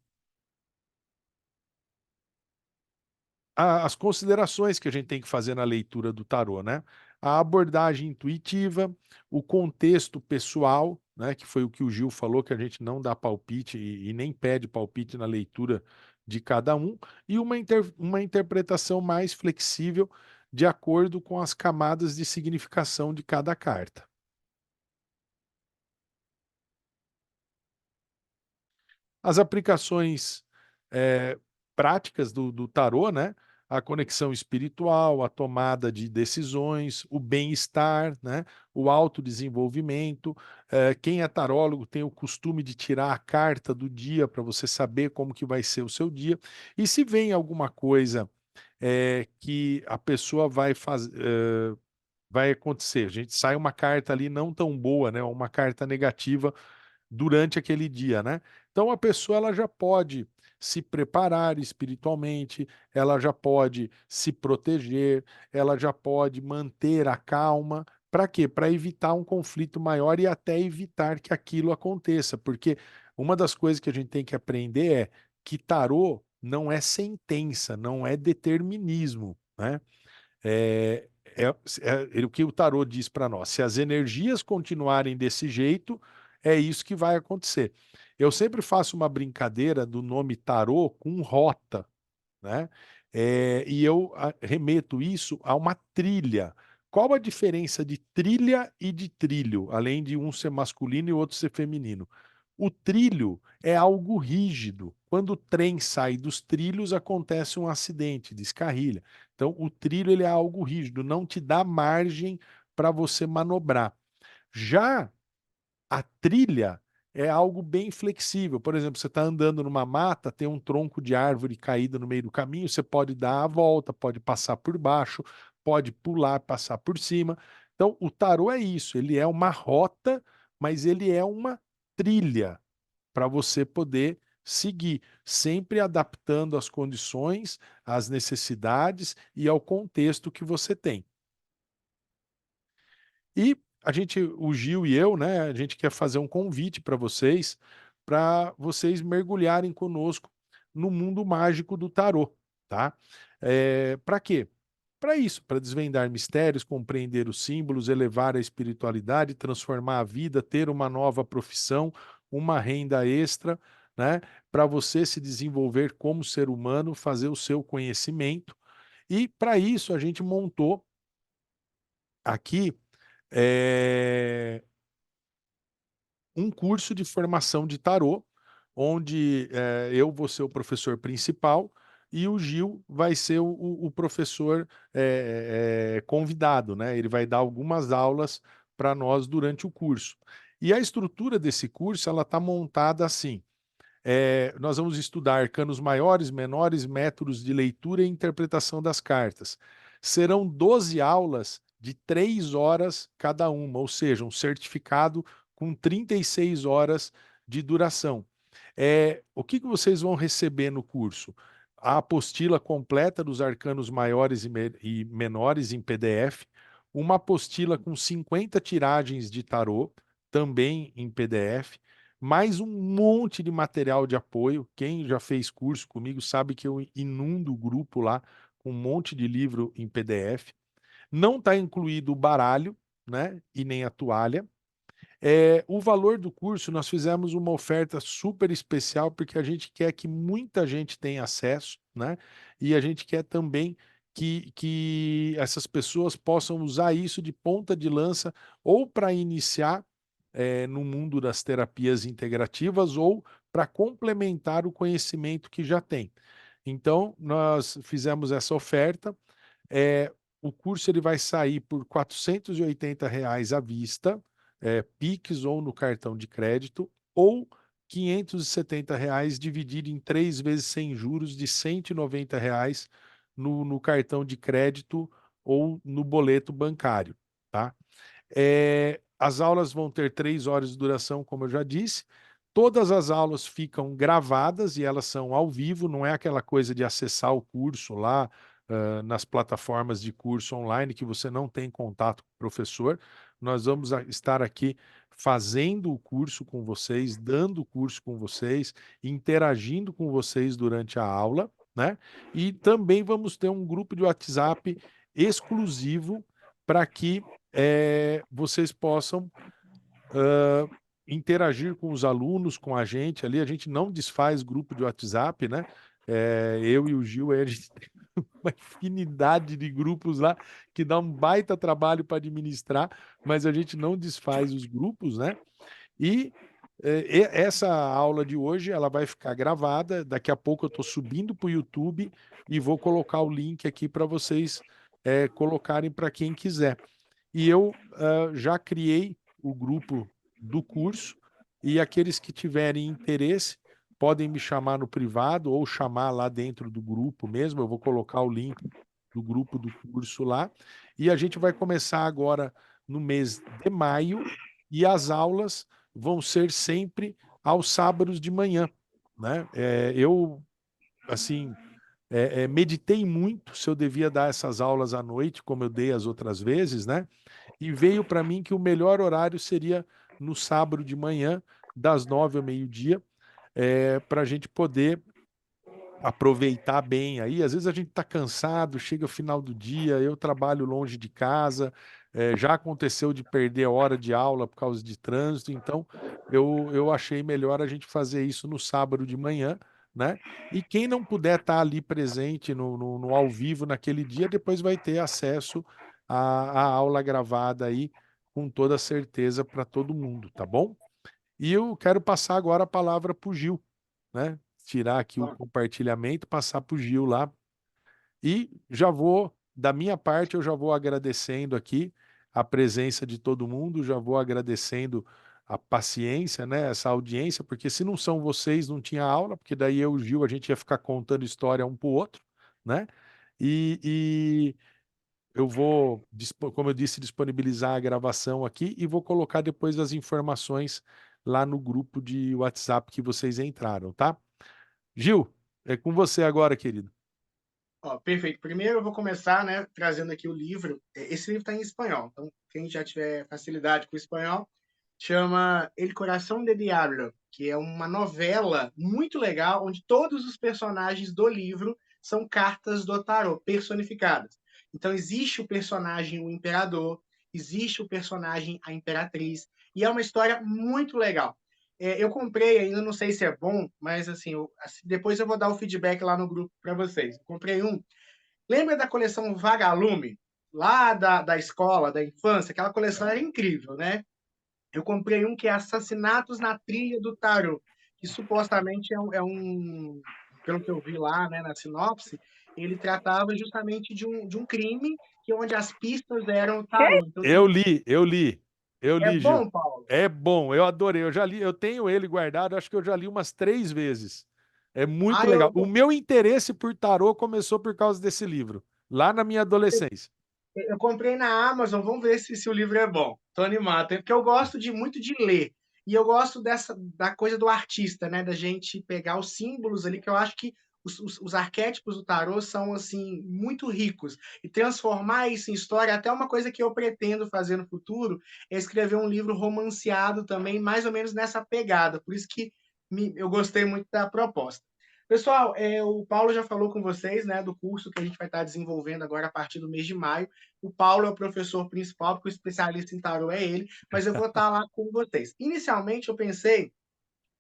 as considerações que a gente tem que fazer na leitura do tarô, né? A abordagem intuitiva, o contexto pessoal, né? Que foi o que o Gil falou, que a gente não dá palpite e nem pede palpite na leitura de cada um, e uma interpretação mais flexível de acordo com as camadas de significação de cada carta. As aplicações eh, práticas do tarô, né? A conexão espiritual, a tomada de decisões, o bem-estar, né? O autodesenvolvimento. Quem é tarólogo tem o costume de tirar a carta do dia para você saber como que vai ser o seu dia. E se vem alguma coisa que a pessoa vai acontecer, a gente sai uma carta ali não tão boa, né? Uma carta negativa durante aquele dia, né? Então a pessoa ela já pode se preparar espiritualmente, ela já pode se proteger, ela já pode manter a calma. Para quê? Para evitar um conflito maior e até evitar que aquilo aconteça, porque uma das coisas que a gente tem que aprender é que tarô não é sentença, não é determinismo, né? O que o tarô diz para nós. Se as energias continuarem desse jeito, é isso que vai acontecer. Eu sempre faço uma brincadeira do nome tarô com rota, né? E eu remeto isso a uma trilha. Qual a diferença de trilha e de trilho, além de um ser masculino e o outro ser feminino? O trilho é algo rígido. Quando o trem sai dos trilhos, acontece um acidente, descarrilha. Então, o trilho ele é algo rígido, não te dá margem para você manobrar. Já a trilha é algo bem flexível. Por exemplo, você está andando numa mata, tem um tronco de árvore caído no meio do caminho, você pode dar a volta, pode passar por baixo, pode pular, passar por cima. Então, o tarô é isso, ele é uma rota, mas ele é uma trilha para você poder seguir, sempre adaptando as condições, às necessidades e ao contexto que você tem. E o Gil e eu, né, a gente quer fazer um convite para vocês mergulharem conosco no mundo mágico do tarô, tá? Para quê? Para isso, para desvendar mistérios, compreender os símbolos, elevar a espiritualidade, transformar a vida, ter uma nova profissão, uma renda extra, né? Para você se desenvolver como ser humano, fazer o seu conhecimento. E para isso a gente montou aqui é, um curso de formação de tarô, onde eu vou ser o professor principal e o Gil vai ser o professor convidado, né? Ele vai dar algumas aulas para nós durante o curso. E a estrutura desse curso ela está montada assim. Nós vamos estudar arcanos maiores, menores, métodos de leitura e interpretação das cartas. Serão 12 aulas de 3 horas cada uma, ou seja, um certificado com 36 horas de duração. O que vocês vão receber no curso? A apostila completa dos arcanos maiores e menores em PDF, uma apostila com 50 tiragens de tarô, também em PDF, mais um monte de material de apoio. Quem já fez curso comigo sabe que eu inundo o grupo lá com um monte de livro em PDF. Não está incluído o baralho, né? E nem a toalha. O valor do curso, nós fizemos uma oferta super especial, porque a gente quer que muita gente tenha acesso, né? E a gente quer também que essas pessoas possam usar isso de ponta de lança ou para iniciar no mundo das terapias integrativas ou para complementar o conhecimento que já tem. Então, nós fizemos essa oferta. É, o curso ele vai sair por R$ 480 à vista, Pix ou no cartão de crédito, ou R$ 570 dividido em 3 vezes sem juros de R$ 190 no cartão de crédito ou no boleto bancário, tá? As aulas vão ter 3 horas de duração, como eu já disse. Todas as aulas ficam gravadas e elas são ao vivo, não é aquela coisa de acessar o curso lá, nas plataformas de curso online que você não tem contato com o professor. Nós vamos estar aqui fazendo o curso com vocês, dando o curso com vocês, interagindo com vocês durante a aula, né? E também vamos ter um grupo de WhatsApp exclusivo para que vocês possam interagir com os alunos, com a gente ali. A gente não desfaz grupo de WhatsApp, né? Eu e o Gil, aí a gente tem uma infinidade de grupos lá que dá um baita trabalho para administrar, mas a gente não desfaz os grupos, né? E essa aula de hoje ela vai ficar gravada. Daqui a pouco eu estou subindo para o YouTube e vou colocar o link aqui para vocês colocarem para quem quiser. E eu já criei o grupo do curso e aqueles que tiverem interesse podem me chamar no privado ou chamar lá dentro do grupo mesmo. Eu vou colocar o link do grupo do curso lá. E a gente vai começar agora no mês de maio e as aulas vão ser sempre aos sábados de manhã, né? Eu, assim, meditei muito se eu devia dar essas aulas à noite, como eu dei as outras vezes, né? E veio para mim que o melhor horário seria no sábado de manhã, das 9 ao meio-dia, para a gente poder aproveitar bem aí. Às vezes a gente está cansado, chega o final do dia, eu trabalho longe de casa, já aconteceu de perder hora de aula por causa de trânsito, então eu achei melhor a gente fazer isso no sábado de manhã, né? E quem não puder estar ali presente no ao vivo naquele dia, depois vai ter acesso à aula gravada aí, com toda certeza para todo mundo, tá bom? E eu quero passar agora a palavra para o Gil, né? Tirar aqui o Bom, compartilhamento, passar para o Gil lá. E já vou, da minha parte, eu já vou agradecendo aqui a presença de todo mundo, já vou agradecendo a paciência, né? Essa audiência, porque se não são vocês, não tinha aula, porque daí eu e o Gil, a gente ia ficar contando história um para o outro, né? E eu vou, como eu disse, disponibilizar a gravação aqui e vou colocar depois as informações lá no grupo de WhatsApp que vocês entraram, tá? Gil, é com você agora, querido. ó, perfeito. Primeiro eu vou começar, né, trazendo aqui o livro. Esse livro está em espanhol, então quem já tiver facilidade com o espanhol, chama El Coração de Diablo, que é uma novela muito legal, onde todos os personagens do livro são cartas do tarô personificadas. Então existe o personagem o imperador, existe o personagem a imperatriz, e é uma história muito legal. Eu comprei, ainda não sei se é bom, mas assim, depois eu vou dar o feedback lá no grupo para vocês. Comprei um. Lembra da coleção Vagalume? Lá da escola, da infância? Aquela coleção era incrível, né? Eu comprei um que é Assassinatos na Trilha do Tarot, que supostamente pelo que eu vi lá, né, na sinopse, ele tratava justamente de um crime que onde as pistas eram o tarot. Então, Eu assim, li, eu li, eu é li, Gil. bom, Paulo? É bom, eu adorei. Eu já li, eu tenho ele guardado, acho que eu já li umas 3 vezes. É muito Ah, legal. O meu interesse por tarô começou por causa desse livro, lá na minha adolescência. eu comprei na Amazon, vamos ver se o livro é bom. Tô animado, porque eu gosto muito de ler. E eu gosto da coisa do artista, né? Da gente pegar os símbolos ali, que eu acho que os arquétipos do tarô são assim muito ricos e transformar isso em história, até uma coisa que eu pretendo fazer no futuro é escrever um livro romanceado também, mais ou menos nessa pegada. Por isso que eu gostei muito da proposta. Pessoal, o Paulo já falou com vocês, né, do curso que a gente vai estar desenvolvendo agora a partir do mês de maio. O Paulo é o professor principal, porque o especialista em tarô é ele, mas eu vou estar lá com vocês. Inicialmente, eu pensei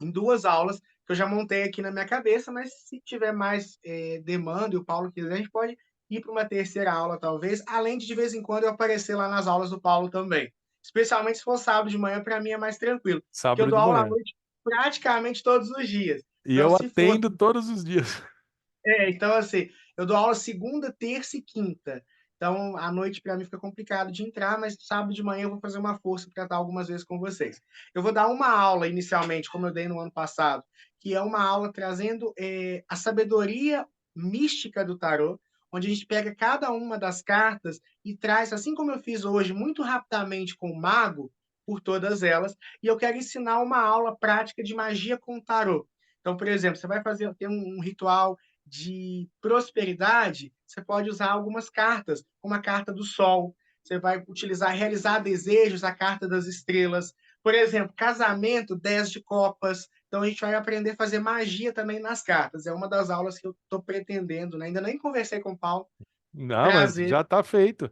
em 2 aulas que eu já montei aqui na minha cabeça, mas se tiver mais, demanda e o Paulo quiser, a gente pode ir para uma terceira aula, talvez, além de vez em quando eu aparecer lá nas aulas do Paulo também. Especialmente se for sábado de manhã, para mim é mais tranquilo, porque eu Sábado dou de aula à manhã. noite praticamente todos os dias. E Então, eu se for atendo todos os dias. então, assim, eu dou aula segunda, terça e quinta. Então, à noite para mim fica complicado de entrar, mas sábado de manhã eu vou fazer uma força para estar algumas vezes com vocês. Eu vou dar uma aula inicialmente, como eu dei no ano passado, que é uma aula trazendo a sabedoria mística do tarô, onde a gente pega cada uma das cartas e traz, assim como eu fiz hoje, muito rapidamente com o mago, por todas elas, e eu quero ensinar uma aula prática de magia com tarô. Então, por exemplo, você vai fazer ter um ritual de prosperidade, você pode usar algumas cartas, como a carta do Sol. Você vai utilizar, realizar desejos, a carta das estrelas. Por exemplo, casamento, 10 de copas. Então, a gente vai aprender a fazer magia também nas cartas. É uma das aulas que eu estou pretendendo, né? Ainda nem conversei com o Paulo, Não, mas trazer já está feito.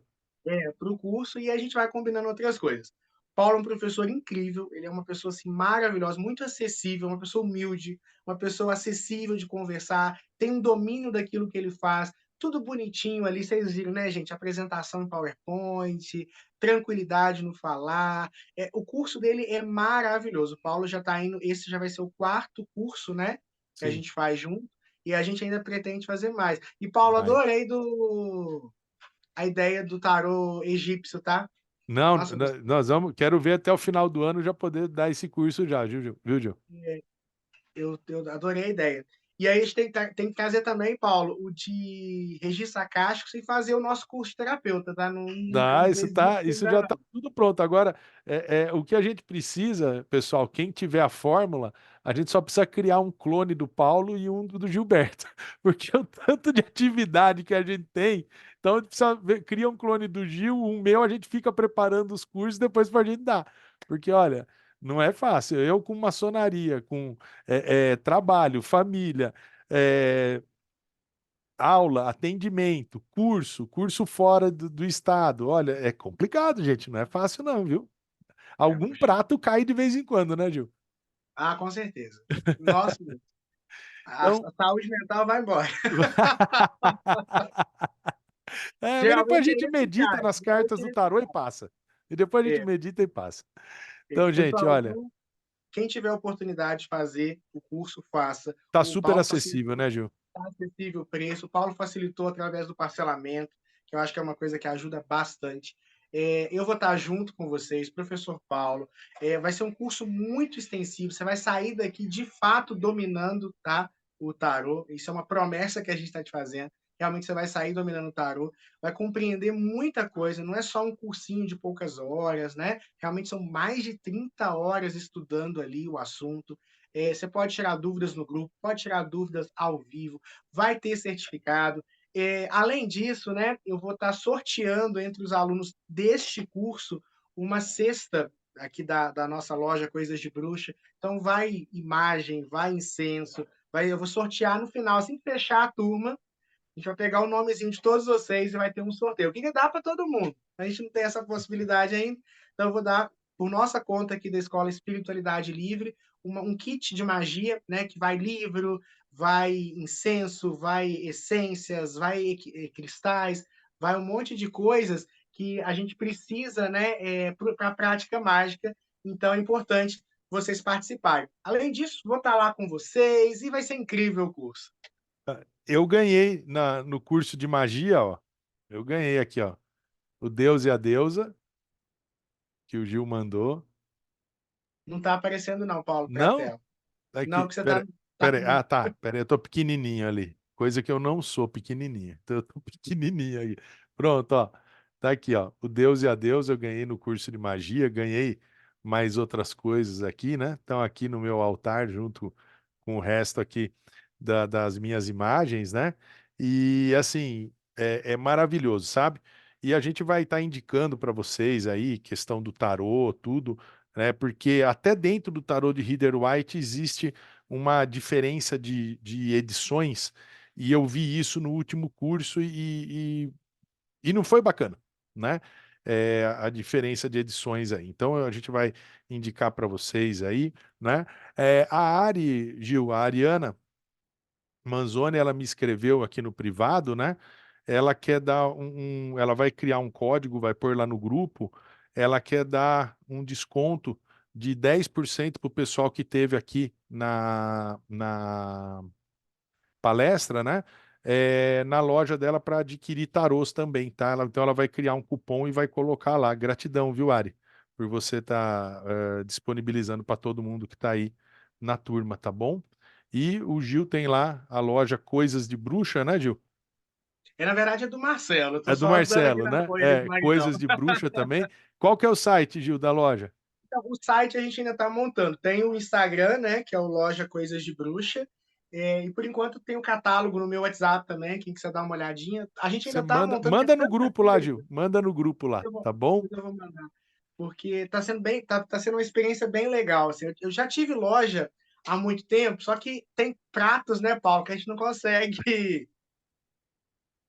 para o curso e a gente vai combinando outras coisas. Paulo é um professor incrível, ele é uma pessoa assim, maravilhosa, muito acessível, uma pessoa humilde, uma pessoa acessível de conversar, tem um domínio daquilo que ele faz, tudo bonitinho ali, vocês viram, né, gente? Apresentação em PowerPoint, tranquilidade no falar. O curso dele é maravilhoso. O Paulo já está indo, esse já vai ser o quarto curso, né, que a Sim, gente faz junto, e a gente ainda pretende fazer mais. E, Paulo, vai. adorei a ideia do tarô egípcio, tá? Não, Nossa, gostei. nós vamos, quero ver até o final do ano já poder dar esse curso já, viu, Gil? Viu, Gil? Eu adorei a ideia. E aí a gente tem que trazer também, Paulo, o de registro acástico e fazer o nosso curso de terapeuta, tá? Não, Ah, não existe isso já ainda. está tudo pronto. Agora, o que a gente precisa, pessoal, quem tiver a fórmula, a gente só precisa criar um clone do Paulo e um do Gilberto, porque o tanto de atividade que a gente tem, então a gente precisa criar um clone do Gil, um meu, a gente fica preparando os cursos depois para a gente dar, porque olha, não é fácil. Eu com maçonaria, com trabalho, família, é, aula, atendimento, curso fora do estado. Olha, é complicado, gente. Não é fácil, não, viu? É Algum puxado. prato cai de vez em quando, né, Gil? Ah, com certeza. Nossa, a Então, saúde mental vai embora. mas depois a Geralmente é gente esse medita cara. nas cartas Geralmente do é esse tarô e cara. passa. E depois a gente É, medita e passa. Então, gente, pessoal, olha, então, quem tiver a oportunidade de fazer o curso, faça. tá O super Paulo acessível, facilitou, né, Gil? tá acessível o preço. O Paulo facilitou através do parcelamento, que eu acho que é uma coisa que ajuda bastante. Eu vou estar junto com vocês, professor Paulo. Vai ser um curso muito extensivo. Você vai sair daqui de fato dominando, tá, o tarô. Isso é uma promessa que a gente está te fazendo. Realmente você vai sair dominando o tarô, vai compreender muita coisa. Não é só um cursinho de poucas horas, né? Realmente são mais de 30 horas estudando ali o assunto. Você pode tirar dúvidas no grupo, pode tirar dúvidas ao vivo, vai ter certificado. Além disso, né, eu vou estar sorteando entre os alunos deste curso uma cesta aqui da nossa loja Coisas de Bruxa. Então, vai imagem, vai incenso, eu vou sortear no final, assim que fechar a turma, a gente vai pegar o nomezinho de todos vocês e vai ter um sorteio. O que dá para todo mundo? A gente não tem essa possibilidade ainda, então eu vou dar, por nossa conta aqui da Escola Espiritualidade Livre, um kit de magia, né, que vai livro, vai incenso, vai essências, vai cristais, vai um monte de coisas que a gente precisa, né, para a prática mágica. Então é importante vocês participarem. Além disso, vou estar lá com vocês e vai ser incrível o curso. Eu ganhei no curso de magia, ó. Eu ganhei aqui, ó. O Deus e a Deusa, que o Gil mandou. Não está aparecendo não, Paulo, para a Não? tela. Não, Aqui, que você está pera, tá pera aí. com... Ah, tá. Pera aí, eu tô pequenininho ali. Coisa que eu não sou pequenininho. Então eu tô pequenininho aí. Pronto, ó. Tá aqui, ó. O Deus e a Deus eu ganhei no curso de magia, ganhei mais outras coisas aqui, né? Estão aqui no meu altar junto com o resto aqui das minhas imagens, né? E assim, é maravilhoso, sabe? E a gente vai estar indicando para vocês aí questão do tarô, tudo, né? Porque até dentro do tarô de Rider-Waite existe uma diferença de edições, e eu vi isso no último curso e não foi bacana, né? A diferença de edições aí. Então a gente vai indicar para vocês aí, né? A Ari, Gil, a Ariana Manzoni, ela me escreveu aqui no privado, né? Ela quer dar ela vai criar um código, vai pôr lá no grupo, ela quer dar um desconto de 10% para o pessoal que teve aqui na palestra, né? Na loja dela para adquirir tarôs também, tá? Então ela vai criar um cupom e vai colocar lá. Gratidão, viu, Ari? Por você estar disponibilizando para todo mundo que está aí na turma, tá bom? E o Gil tem lá a loja Coisas de Bruxa, né, Gil? Na verdade é do Marcelo, eu tô É do só dando Marcelo, aquele né? apoio ali pro Maridão. Coisas de Bruxa também. Qual que é o site, Gil, da loja? Então, o site a gente ainda está montando. Tem o Instagram, né, que é o Loja Coisas de Bruxa. E por enquanto tem o catálogo no meu WhatsApp também, quem quiser dar uma olhadinha. A gente ainda Você está manda, montando, que é manda no tanta grupo lá, coisa. Gil. Manda no grupo lá, tá bom? Eu vou mandar. Porque está sendo bem, tá sendo uma experiência bem legal. Assim. Eu já tive loja há muito tempo, só que tem pratos, né, Paulo, que a gente não consegue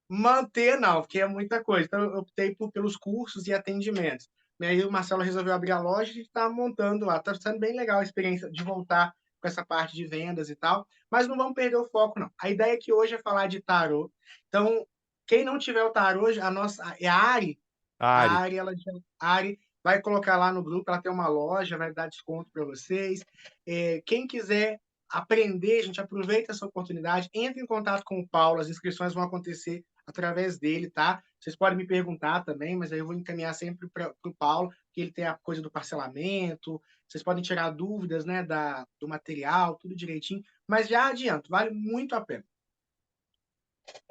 manter, não, porque é muita coisa. Então, eu optei pelos cursos e atendimentos. E aí, o Marcelo resolveu abrir a loja e a gente está montando lá. Está sendo bem legal a experiência de voltar com essa parte de vendas e tal. Mas não vamos perder o foco, não. A ideia aqui hoje é falar de tarô. Então, quem não tiver o tarô, a nossa é a Ari. A Ari. Ari, a Ari vai colocar lá no grupo, ela tem uma loja, vai dar desconto para vocês. Quem quiser aprender, a gente aproveita essa oportunidade, entre em contato com o Paulo, as inscrições vão acontecer através dele, tá? Vocês podem me perguntar também, mas aí eu vou encaminhar sempre para o Paulo, que ele tem a coisa do parcelamento, vocês podem tirar dúvidas, né, do material, tudo direitinho, mas já adianto, vale É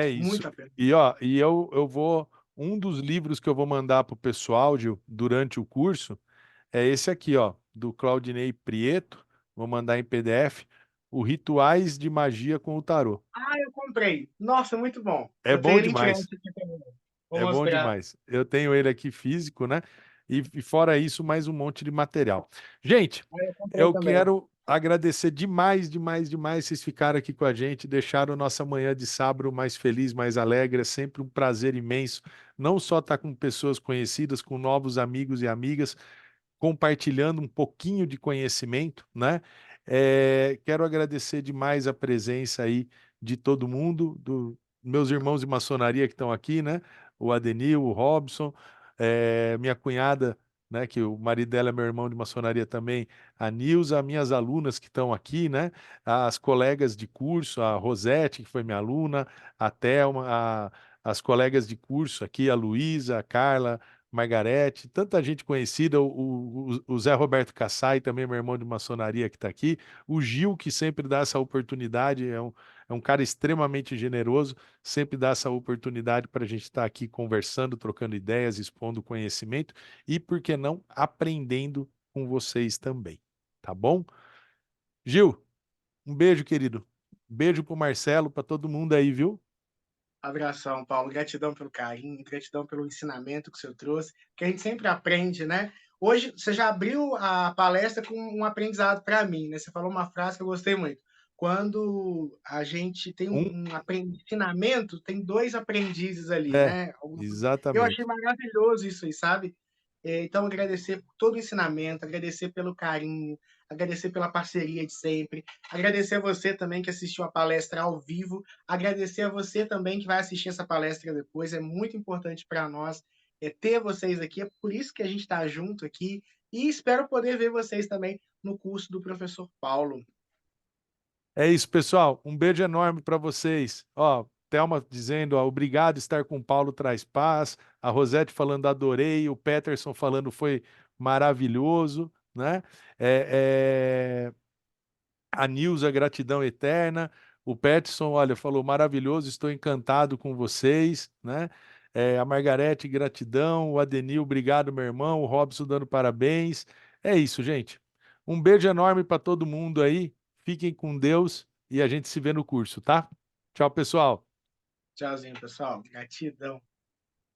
isso. muito a pena. E ó, eu vou. Um dos livros que eu vou mandar pro pessoal, Gil, durante o curso é esse aqui, ó, do Claudinei Prieto. Vou mandar em PDF. O Rituais de Magia com o Tarô. Ah, eu comprei. Nossa, muito bom. É Eu tenho bom ele em demais. frente aqui também. Vou É bom mostrar. demais. Eu tenho ele aqui físico, né? E fora isso, mais um monte de material. Gente, Ah, eu comprei eu também. quero agradecer demais, demais, demais vocês ficaram aqui com a gente, deixaram nossa manhã de sábado mais feliz, mais alegre. É sempre um prazer imenso, não só estar com pessoas conhecidas, com novos amigos e amigas, compartilhando um pouquinho de conhecimento, né? Quero agradecer demais a presença aí de todo mundo, dos meus irmãos de maçonaria que estão aqui, né? O Adenil, o Robson, minha cunhada, né? Que o marido dela é meu irmão de maçonaria também, a Nilza, minhas alunas que estão aqui, né? As colegas de curso, a Rosete, que foi minha aluna, a Thelma, as colegas de curso aqui, a Luísa, a Carla, Margarete, tanta gente conhecida, o Zé Roberto Cassai, também meu irmão de maçonaria que está aqui, o Gil, que sempre dá essa oportunidade, é um cara extremamente generoso, sempre dá essa oportunidade para a gente estar aqui conversando, trocando ideias, expondo conhecimento e, por que não, aprendendo com vocês também, tá bom? Gil, um beijo, querido. Beijo pro Marcelo, para todo mundo aí, viu? Abração, Paulo. Gratidão pelo carinho, gratidão pelo ensinamento que o senhor trouxe, que a gente sempre aprende, né? Hoje, você já abriu a palestra com um aprendizado para mim, né? Você falou uma frase que eu gostei muito. Quando a gente tem Um, ensinamento, tem dois aprendizes ali, é, né? Eu achei exatamente. maravilhoso isso aí, sabe? Então, agradecer por todo o ensinamento, agradecer pelo carinho, agradecer pela parceria de sempre, agradecer a você também que assistiu a palestra ao vivo, agradecer a você também que vai assistir essa palestra depois, é muito importante para nós ter vocês aqui, é por isso que a gente está junto aqui, e espero poder ver vocês também no curso do professor Paulo. É isso, pessoal. Um beijo enorme para vocês. Ó, Thelma dizendo, ó, obrigado, estar com o Paulo traz paz. A Rosete falando, adorei. O Peterson falando, foi maravilhoso, né? É, a Nilza, gratidão eterna. O Peterson, olha, falou, maravilhoso, estou encantado com vocês, né? A Margarete, gratidão. O Adenil, obrigado, meu irmão. O Robson dando parabéns. É isso, gente. Um beijo enorme para todo mundo aí. Fiquem com Deus e a gente se vê no curso, tá? Tchau, pessoal. Tchauzinho, pessoal. Gratidão.